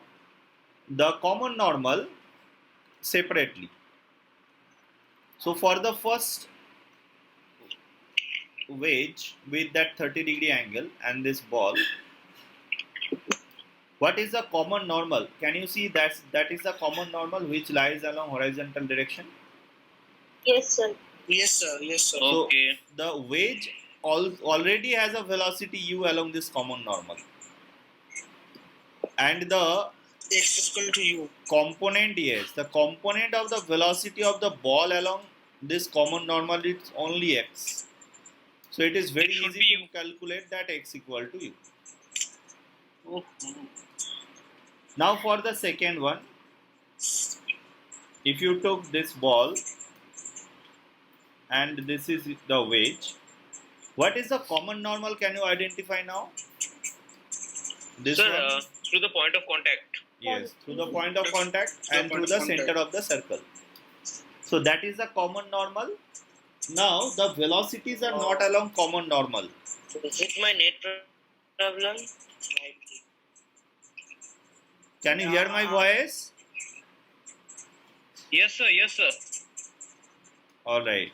the common normal separately. So for the first wedge with that 30-degree angle and this ball, what is the common normal? Can you see that is the common normal which lies along horizontal direction? Yes, sir. Yes, sir. Yes, sir. So Okay. the wedge already has a velocity u along this common normal, and the X is equal to U. component, yes, the component of the velocity of the ball along this common normal is only x. So it is very It should easy be to u. calculate that x equal to u. Mhm. Now for the second one, if you took this ball and this is the wedge, what is the common normal? Can you identify now? This Sir, one? through the point of contact. Yes, through the point of contact and through point the of center contact. of the circle. So that is the common normal. Now the velocities are not along common normal. Is it my net problem? Might be. Can you hear my voice? Yes, sir. Yes, sir. All right.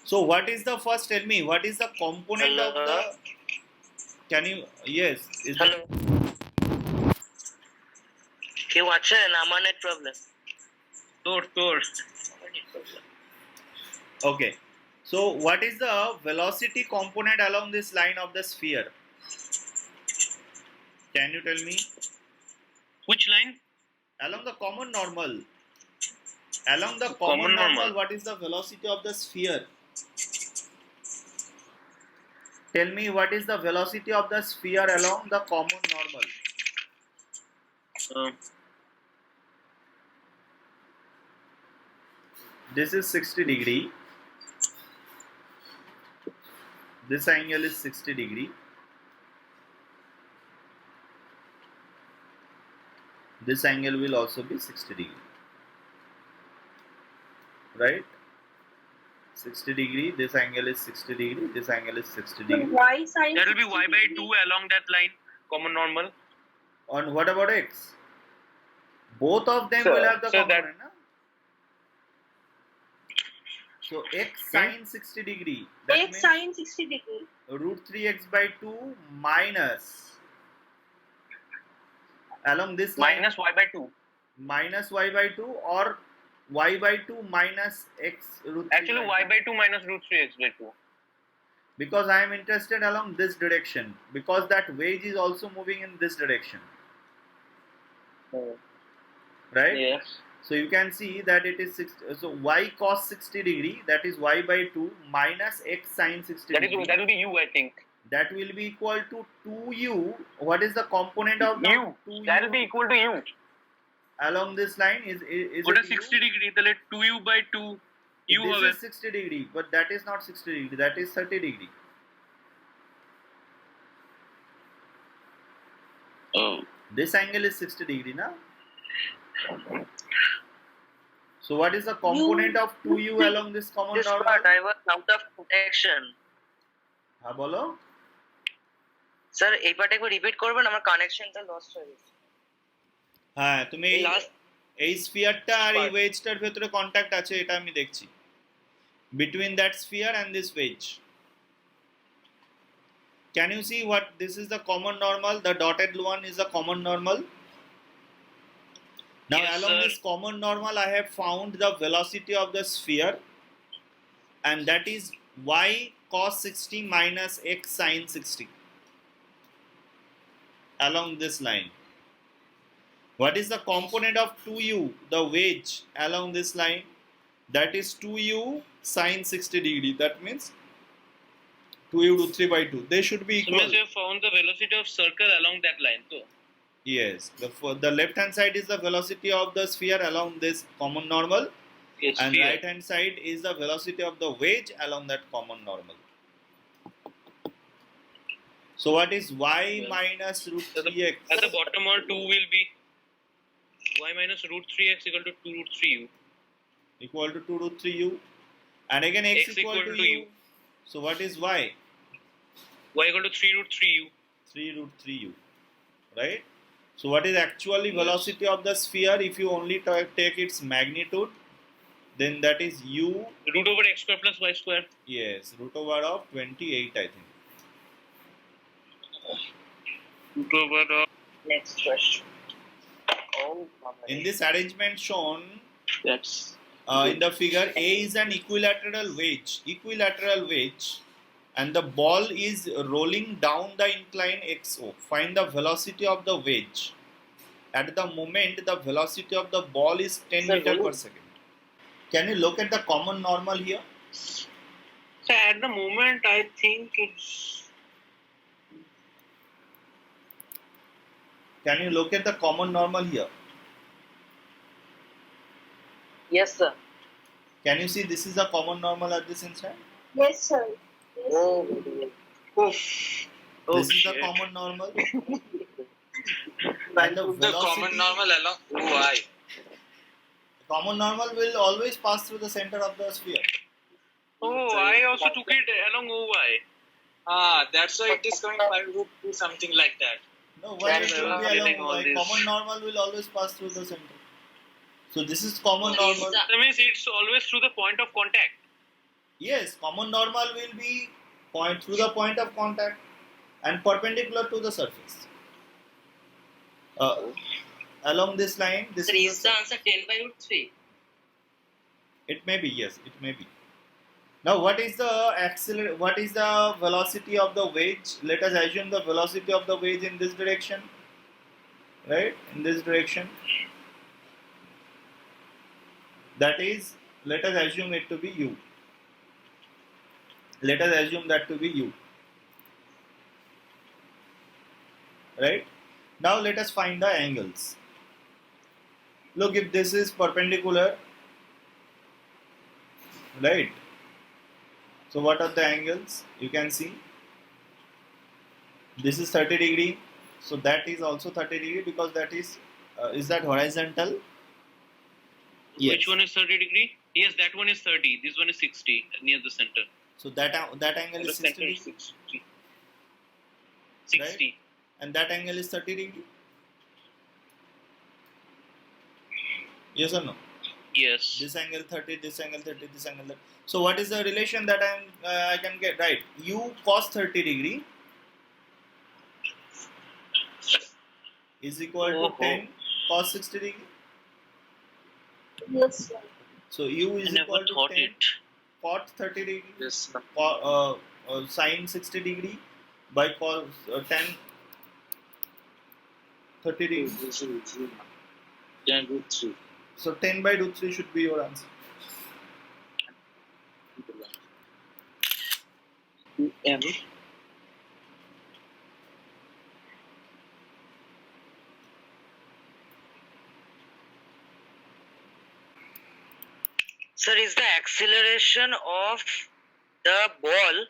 So what is the first? Tell me, what is the component of the? Hello? Can you? Yes. Is Hello. क्यों अच्छा है ना हमारा net problem? Tor. हमारा net problem. Okay. So what is the velocity component along this line of the sphere? Can you tell me? Which line? Along the common normal. Along the Common common normal, normal. what is the velocity of the sphere? Tell me what is the velocity of the sphere along the common normal? This is 60 degree. This angle is 60 degree. This angle will also be 60 degree. Right? 60 degree. This angle is 60 degree. This angle is 60 So degree. y sine That will be 60 y by degree. 2 along that line. Common normal. On what about x? Both of them Sir, will have the so that- component. Na? So x sine 60 degree. That X means sine 60 degree. root 3x by 2 minus along this line Minus y by 2. minus y by 2 or y by 2 minus x root 3 Actually, y by 2 minus root 3x by 2. because I am interested along this direction because that wedge is also moving in this direction, right? Yes. So you can see that it is 60, so y cos 60 degree, that is y by 2 minus x sine 60 That degree. will be u, I think. That will be equal to 2u. What is the component of the U. 2u That will be equal to u. along this line? Is What it is 60 degree? The let 2u by 2. U This have is 60 degree, but that is not 60 degree. That is 30 degree. Oh. This angle is 60 degree, na? So what is the component of 2u along this common This normal? part I was out of protection. हाँ बोलो. Sir এই part একবার repeat করবেন, আমার কানেকশনটা lost হয়ে গেছে। হ্যাঁ, তুমি এই লাস্ট এই স্ফিয়ারটা আর এই Part. ওয়েজটার ভেতরে কন্ট্যাক্ট আছে, এটা আমি দেখছি, between that sphere and this wedge. Can you see what this is the common normal? The dotted one is the common normal. Now Yes, along sir. this common normal I have found the velocity of the sphere, and that is y cos 60 minus x sin 60 along this line. What is the component of 2u, the wedge along this line? That is 2u sin 60 degree. That means 2u root 3 by 2. They should be So equal. means you have found the velocity of circle along that line, so. Yes, the left hand side is the velocity of the sphere along this common normal, Yes, and sphere. right hand side is the velocity of the wedge along that common normal. So what is y minus root So the, 3x at the bottom one 2 will be y minus root 3x equal to 2 root 3u. equal to 2 root 3u, and again x, equal to u. So what is y? Y equal to 3 root 3u. 3 root 3u, right? So what is actually velocity of the sphere if you only take its magnitude? Then that is u, Root over x square plus y square. yes, root over of 28, I think. Root over next question. In this arrangement shown that's in the figure, A is an equilateral wedge, and the ball is rolling down the incline XO. Find the velocity of the wedge. At the moment, the velocity of the ball is 10 Sir, meter per volume. second. Can you look at the common normal here? so at the moment I think it's Can you look at the common normal here? Yes sir. Can you see this is a common normal at this instant? Yes, sir. Yes. Oh oof. This is shit. a common normal. But And the The common velocity, normal along OI. common normal will always pass through the center of the sphere. Oh, I also took it along OY. That's why it is coming by root 2, something like that. No, why That it is will be getting along all y? this. Common normal will always pass through the center. So this is common What is normal. the- That means it's always through the point of contact. Yes, common normal will be point through the point of contact and perpendicular to the surface. Along this line, this Sir, is is the answer 10 by root 3? it may be, yes, it may be. Now, what is the what is the velocity of the wedge? Let us assume the velocity of the wedge in this direction, right? In this direction. That is, let us assume it to be u. Let us assume that to be u. Right? Now let us find the angles. Look, if this is perpendicular, right? So what are the angles? You can see this is 30 degree. So that is also 30 degree because that is that horizontal? Yes. Which one is 30 degree? Yes, that one is 30. This one is 60 near the center. So that angle The is 60 center is degree, 60. 60. and that angle is 30 degree. Yes or no? Yes. This angle 30, this angle 30, this angle 30. So what is the relation that I can get? Right, u cos 30 degree is equal to 10 cos 60 degree. Yes, sir. So u I is never equal to thought 10 it. cot 30 degree, Yes. sin 60 degree by cos 10 30 degree. Can root 3. So 10 by root 3 should be your answer. M. Sir, is the acceleration of the ball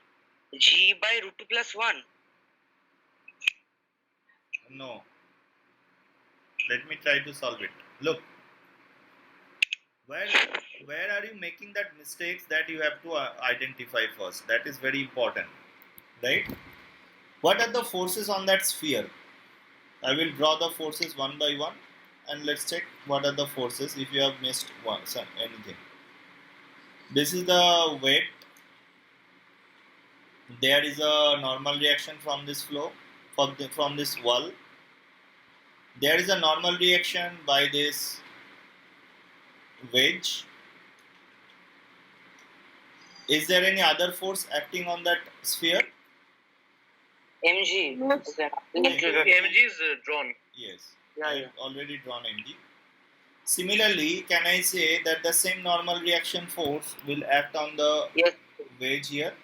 g by root 2 plus 1? No. Let me try to solve it. Look. Where are you making that mistakes that you have to identify first? That is very important. Right? What are the forces on that sphere? I will draw the forces one by one, and let's check what are the forces if you have missed anything. This is the weight. There is a normal reaction from this flow, from this wall. There is a normal reaction by this wedge. Is there any other force acting on that sphere? mg. No. Okay. mg is drawn. Yes. Yeah, I have already drawn mg. Similarly, can I say that the same normal reaction force will act on the Yes. wedge here?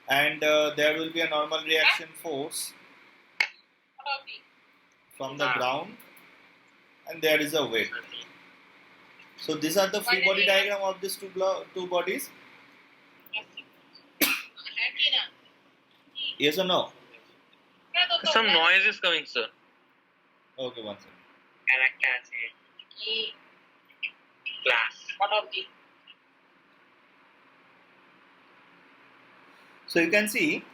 And there will be a normal reaction force from the ground, and there is a weight. So these are the free body diagram of these two bodies. Yes or no? Some noise is coming, sir. Okay, one second. Class. So you can see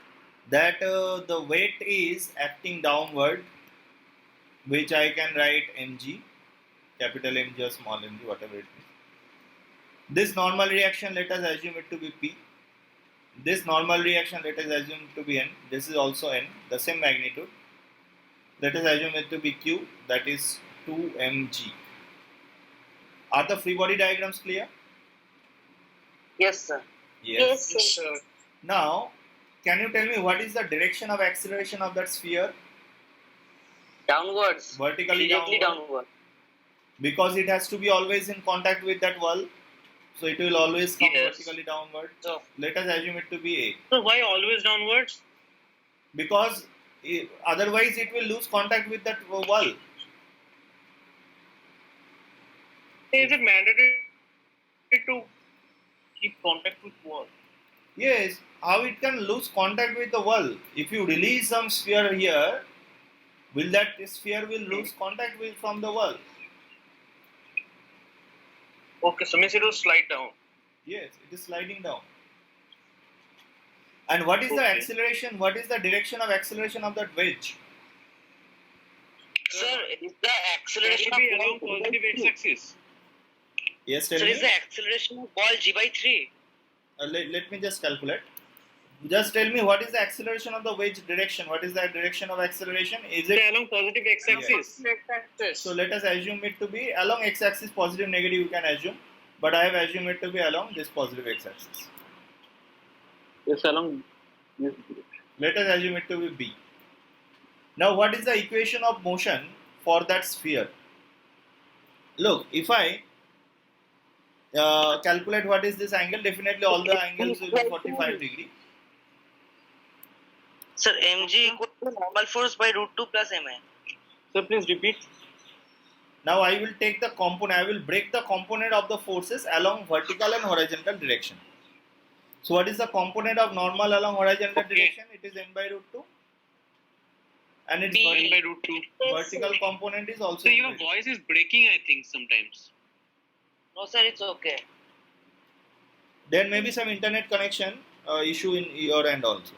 that the weight is acting downward, which I can write mg, capital Mg or small mg, whatever it is. This normal reaction, let us assume it to be P. This normal reaction, let us assume it to be N. This is also N, the same magnitude. Let us assume it to be Q, that is 2mg. Are the free body diagrams clear? Yes, sir. Yes, Yes, sir. sir. Now, can you tell me what is the direction of acceleration of that sphere? Downwards. Vertically Directly downward. downward. Because it has to be always in contact with that wall, so it will always come Yes. vertically downward. So, Let us assume it to be A. So why always downwards? Because otherwise it will lose contact with that wall. Is it mandatory to keep contact with wall? Yes, how it can lose contact with the wall? If you release some sphere here, will that sphere will lose contact with from the wall? Okay, so means it will slide down. Yes, it is sliding down. And what is the Okay. acceleration? What is the direction of acceleration of that wedge? sir, is the It acceleration will be of along ball positive x-axis. Yes, tell Sir, me. is the acceleration of ball g by 3? Let me just calculate. Just tell me what is the acceleration of the wedge direction? What is the direction of acceleration? Is it Along positive x-axis. so? Let us assume it to be along x-axis, positive, negative. You can assume, but I have assumed it to be along this positive x-axis. Yes, along this. Let us assume it to be b. Now, what is the equation of motion for that sphere? Look, if I calculate what is this angle, definitely all the angles will be 45 degree. Sir, mg equal to normal force by root 2 plus ma. So please repeat. Now I will take the component, I will break the component of the forces along vertical and horizontal direction. So what is the component of normal along horizontal Okay. direction? It is n by root 2. And its P. N by root 2. vertical component is also So n your by 2. voice is breaking, I think, sometimes. No, sir, it's okay. There may be some internet connection issue in your end also.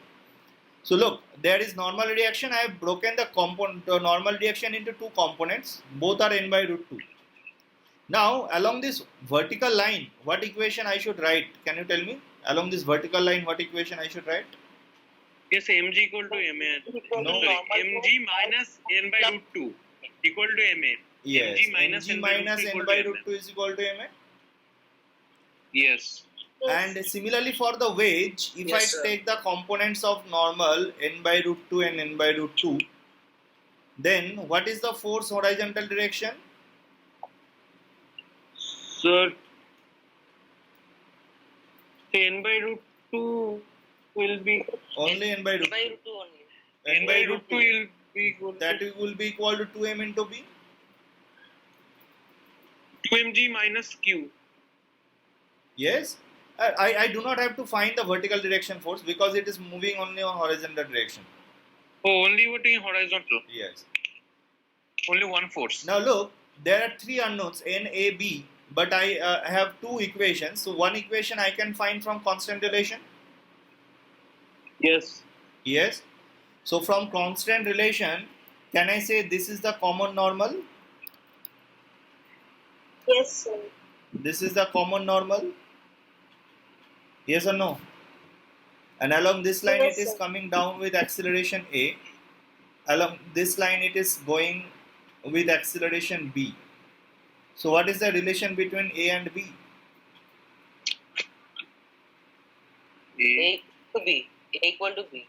So look, there is normal reaction. I have broken the normal reaction into two components. Both are n by root 2. Now along this vertical line, what equation I should write? Can you tell me? Along this vertical line, what equation I should write? Yes, mg equal to ma. No. Sorry, mg minus n by root 2 equal to ma. Yes. mg minus mg n by root minus 2 n equal by to root ma. 2 is equal to ma. Yes. And similarly for the wedge, if Yes, I sir. take the components of normal n by root 2 and n by root 2, then what is the force horizontal direction? Sir, say n by root 2 will be Only n by root By 2. root 2 only. n by root 2 will be equal That to will be equal to 2m into b. 2mg minus q. Yes. I do not have to find the vertical direction force because it is moving only on horizontal direction. Oh, only what in horizontal. Yes. Only one force. Now look, there are three unknowns n, a, b, but I have two equations. So one equation I can find from constant relation. Yes. Yes. So from constant relation, can I say this is the common normal? Yes, sir. This is the common normal? Yes or no? And along this line Yes, it is sir. coming down with acceleration A. Along this line it is going with acceleration B. So what is the relation between A and B? A to B. A equal to B.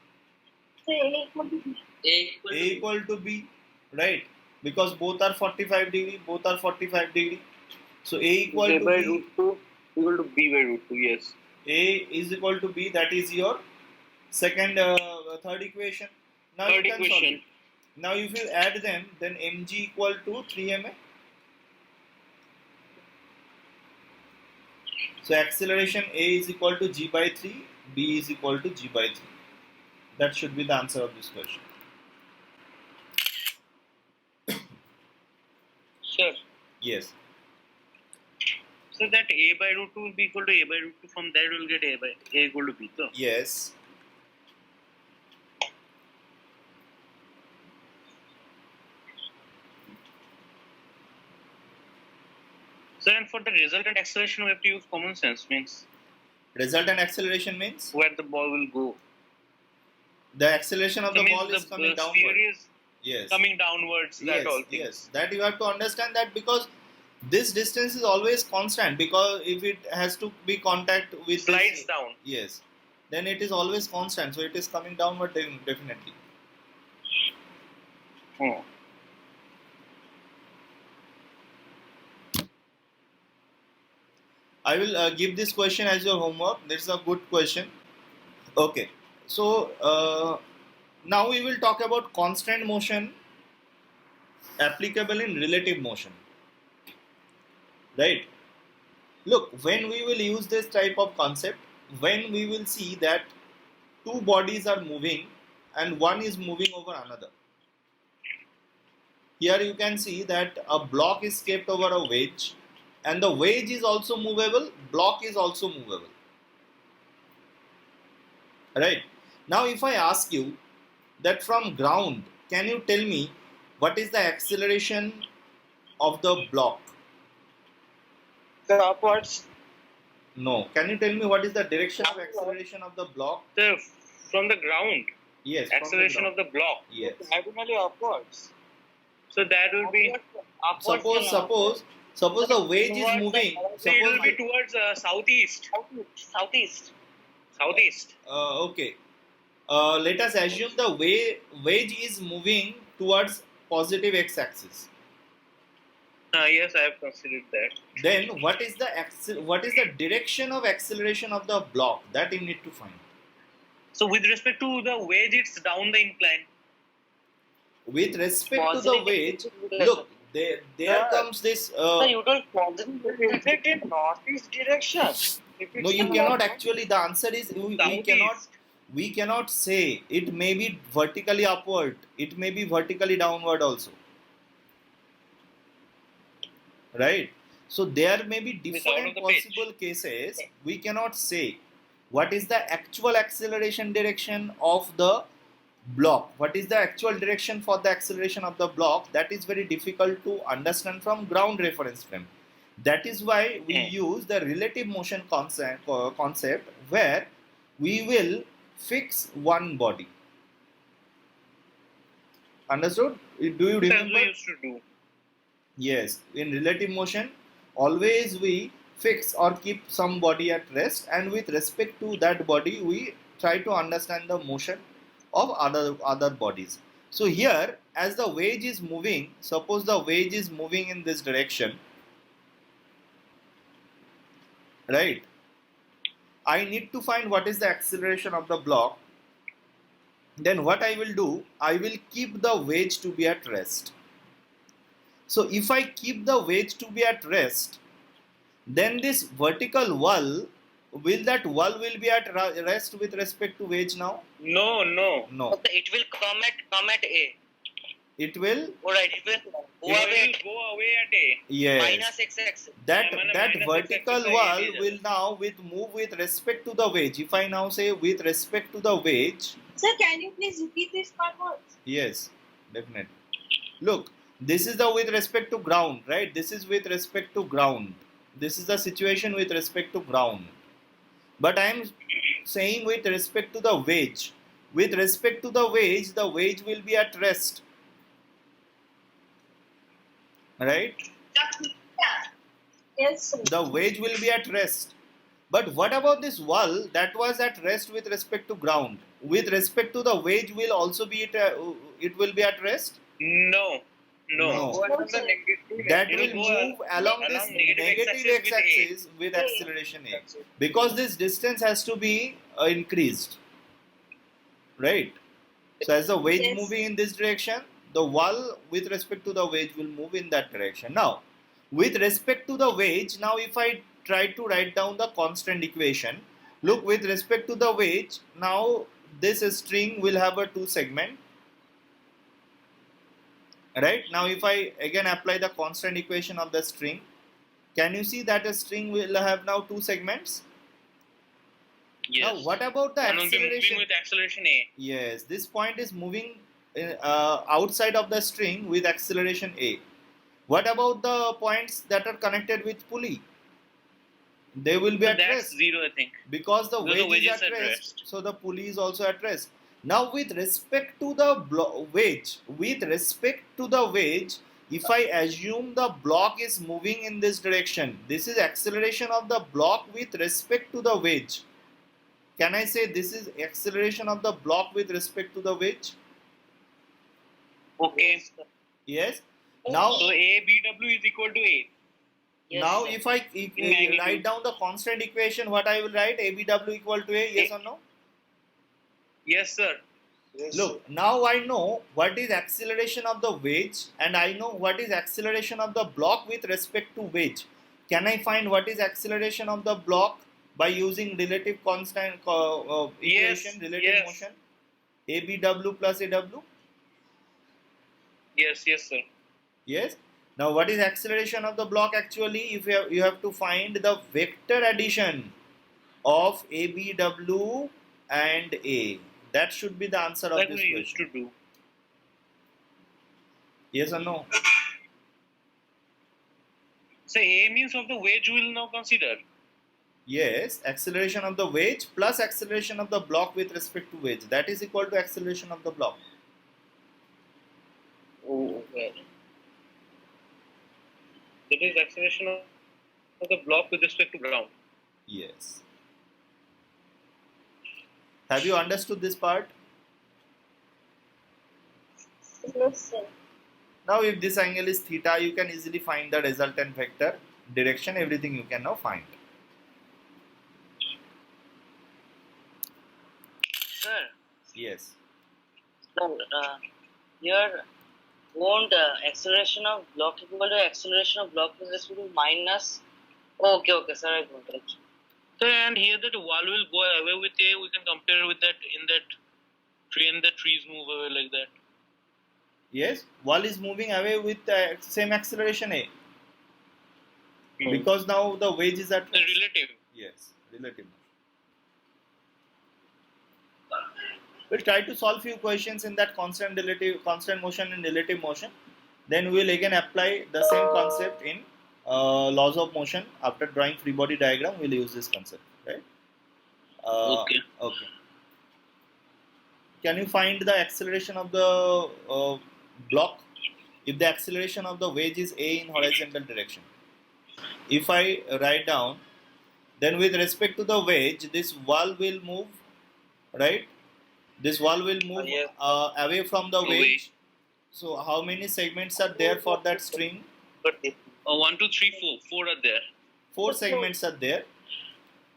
So A equal to B. A equal to B, right? Because both are 45 degree, both are 45 degree. So A equal A to by B, root 2 equal to B by root 2. Yes. A is equal to B, that is your third equation. Now Third you can solve equation. it. Now if you add them, then mg equal to 3ma. So acceleration A is equal to g by 3, B is equal to g by 3. That should be the answer of this question. Sure. Yes. So that A by root 2 will be equal to A by root 2. From there we'll get A equal to B. So Yes. So and for the resultant acceleration we have to use common sense, means Resultant acceleration means where the ball will go. the acceleration of So the means ball is coming the downward. sphere is Yes. coming downwards, that Yes, all things. yes. That you have to understand that because this distance is always constant, because if it has to be contact with Slides this, down. yes, then it is always constant. So it is coming downward definitely. Oh. I will give this question as your homework. This is a good question. Okay. So now we will talk about constant motion applicable in relative motion. Right? Look, when we will use this type of concept, when we will see that two bodies are moving and one is moving over another. Here you can see that a block is kept over a wedge, and the wedge is also movable, block is also movable. Right? Now if I ask you that from ground, can you tell me what is the acceleration of the block? The upwards. No. Can you tell me what is the direction of acceleration of the block? So from the ground, Yes. acceleration of the block. Yes. Diagonally upwards. So that will be Upwards. Suppose the wedge is Towards moving. the- it will Suppose be towards southeast. Southeast. Southeast. okay. Let us assume the wedge is moving towards positive x-axis. Yes, I have considered that. Then what is the direction of acceleration of the block? That you need to find. So with respect to the wedge, it's down the incline. With respect to the Positive wedge, x-axis. look, there comes this. So you told positive. Is it in northeast direction? If it's No, you in cannot actually. The answer is Southeast. we cannot say. It may be vertically upward. It may be vertically downward also. Right? So there may be out different of the pitch. possible cases. We cannot say what is the actual acceleration direction of the block. What is the actual direction for the acceleration of the block? That is very difficult to understand from ground reference frame. That is why we use the relative motion concept where we will fix one body. Understood? Do you That's what remember? we used to do. Yes, in relative motion, always we fix or keep some body at rest, and with respect to that body, we try to understand the motion of other bodies. So here, as the wedge is moving, suppose the wedge is moving in this direction, right? I need to find what is the acceleration of the block. Then what I will do, I will keep the wedge to be at rest. So if I keep the wedge to be at rest, then this vertical wall, will be at rest with respect to wedge now? No. No. It will come at A. it will, Alright, it will go It away will go away at A. yes, minus x-axis. that Yeah, minus that x-axis vertical is the wall area. will now move with respect to the wedge. If I now say with respect to the wedge, Sir, can you please repeat this part once? yes, definitely. Look, this is the with respect to ground, right? This is with respect to ground. This is the situation with respect to ground. But I am saying with respect to the wedge. With respect to the wedge will be at rest. Right? Yes, sir. The wedge will be at rest. But what about this wall that was at rest with respect to ground? With respect to the wedge will also be it will be at rest? No. No. Go along the negative. That It will will go move along this along negative negative x-axis with A. x-axis with A. acceleration a. That's it. Because this distance has to be increased, right? So as the wedge Yes. moving in this direction, the wall with respect to the wedge will move in that direction. Now, with respect to the wedge, now if I try to write down the constant equation, look, with respect to the wedge, now this string will have a two segment. Right, now if I again apply the constant equation of the string, can you see that a string will have now two segments? Yes. Now what about the One will be acceleration? moving with acceleration A. Yes, this point is moving outside of the string with acceleration a. What about the points that are connected with pulley? They will be So at that's rest 0, I think. because the Because the wedge is wedge at rest, so the pulley is also at rest. Now with respect to the wedge, if I assume the block is moving in this direction, this is acceleration of the block with respect to the wedge. Can I say this is acceleration of the block with respect to the wedge? Okay. Yes. Now, So ABW is equal to A. Yes, now sir. if I magnitude. write down the constant equation, what I will write? ABW equal to A, yes or no? Yes, sir. Yes, Look, now I know what is acceleration of the wedge and I know what is acceleration of the block with respect to wedge. Can I find what is acceleration of the block by using relative constant equation, Yes, relative yes. motion? ABW plus AW? Yes, sir. Yes. Now what is acceleration of the block actually? If you have to find the vector addition of ABW and A. That should be the answer of That this we used question. to do. Yes or no? So A means of the wedge we will now consider. Yes, acceleration of the wedge plus acceleration of the block with respect to wedge. That is equal to acceleration of the block. Oh, well. That is acceleration of the block with respect to ground. Yes. Have you understood this part? Yes, sir. Now if this angle is theta, you can easily find the resultant vector, direction, everything you can now find. Sir, Yes. so here won't acceleration of block equal to acceleration of block with respect to minus. Okay, sir, I got it. So and here that wall will go away with A, we can compare with that in that train the trees move away like that. Yes, wall is moving away with the same acceleration a. Because now the wedge is at The rest. relative. Yes, relative. We'll try to solve few questions in that constant motion and relative motion. Then we will again apply the same concept in laws of motion. After drawing free body diagram, we'll use this concept, right? Okay. Okay. Can you find the acceleration of the block? If the acceleration of the wedge is a in horizontal direction. If I write down, then with respect to the wedge, this wall will move, right? This wall will move Yes. away from the Away. wedge. So how many segments are there for that string? 1, 2, 3, 4. 4 are there. 4 segments are there.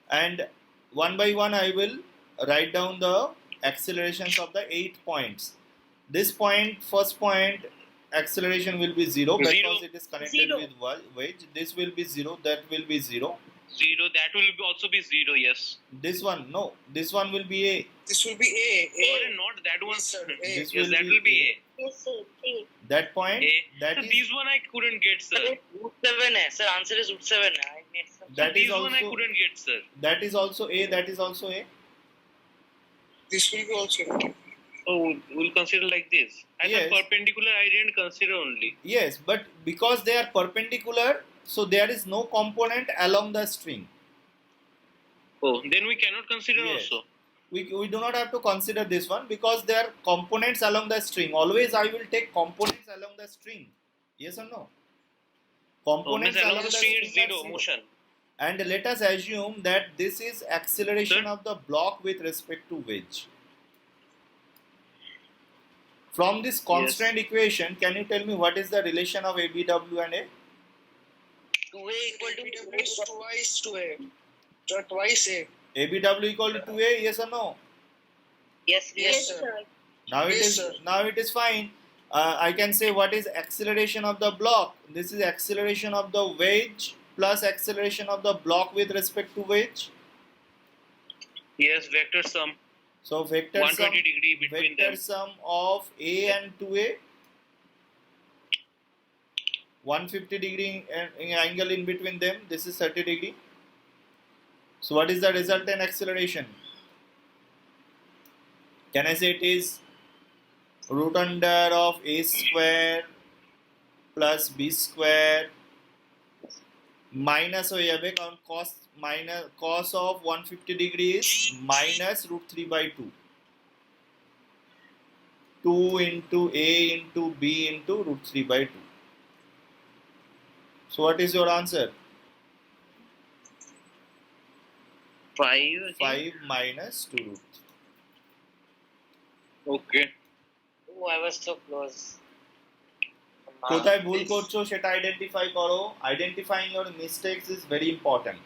And one by one I will write down the accelerations of the 8 points. This point, first point, acceleration will be 0 because Zero. it is connected Zero. with wedge. This will be 0, that will be 0. 0. That will also be 0. Yes. This one, no. This one will be A. This will be A. Or not that one. Yes, sir. A. This Yes, that will be A. Yes, sir. A. That point, A. that So is these one I couldn't get, sir. root 7 है sir, answer is root 7 है. I made some. that is These one I also couldn't get, sir. that is also A. That is also A. This will be also A. So we'll consider like this. As Yes. a perpendicular, I didn't consider only. Yes, but because they are perpendicular, so there is no component along the string. Oh, then we cannot consider Yes. also. We do not have to consider this one because they are components along the string. Always I will take components along the string. Yes or no? Oh, Components means along the string it's are 0 motion. And let us assume that this is acceleration Sir? of the block with respect to wedge. From this constraint equation, can you tell me what is the relation of ABW and A? 2A equal to ABW is twice to A. Twice A. ABW equal to 2A, yes or no? yes, Yes, yes. sir. sir. Now it Yes, is sir. now it is fine. I can say what is acceleration of the block. This is acceleration of the wedge plus acceleration of the block with respect to wedge. Yes, vector sum. So vector 120 sum, degree between vector them. sum of A and 2A. 150 degree angle in between them. This is 30 degree. So what is the resultant acceleration? Can I say it is root under of A square plus B square minus হয়ে যাবে কারণ cos of 150 degree is minus root 3 by 2. 2 into A into B into root 3 by 2. So what is your answer? 5. 5 minus 2 root 3. Okay. Oh, I was so close. কোথায় ভুল করছো সেটা identify করো। Identifying your mistakes is very important.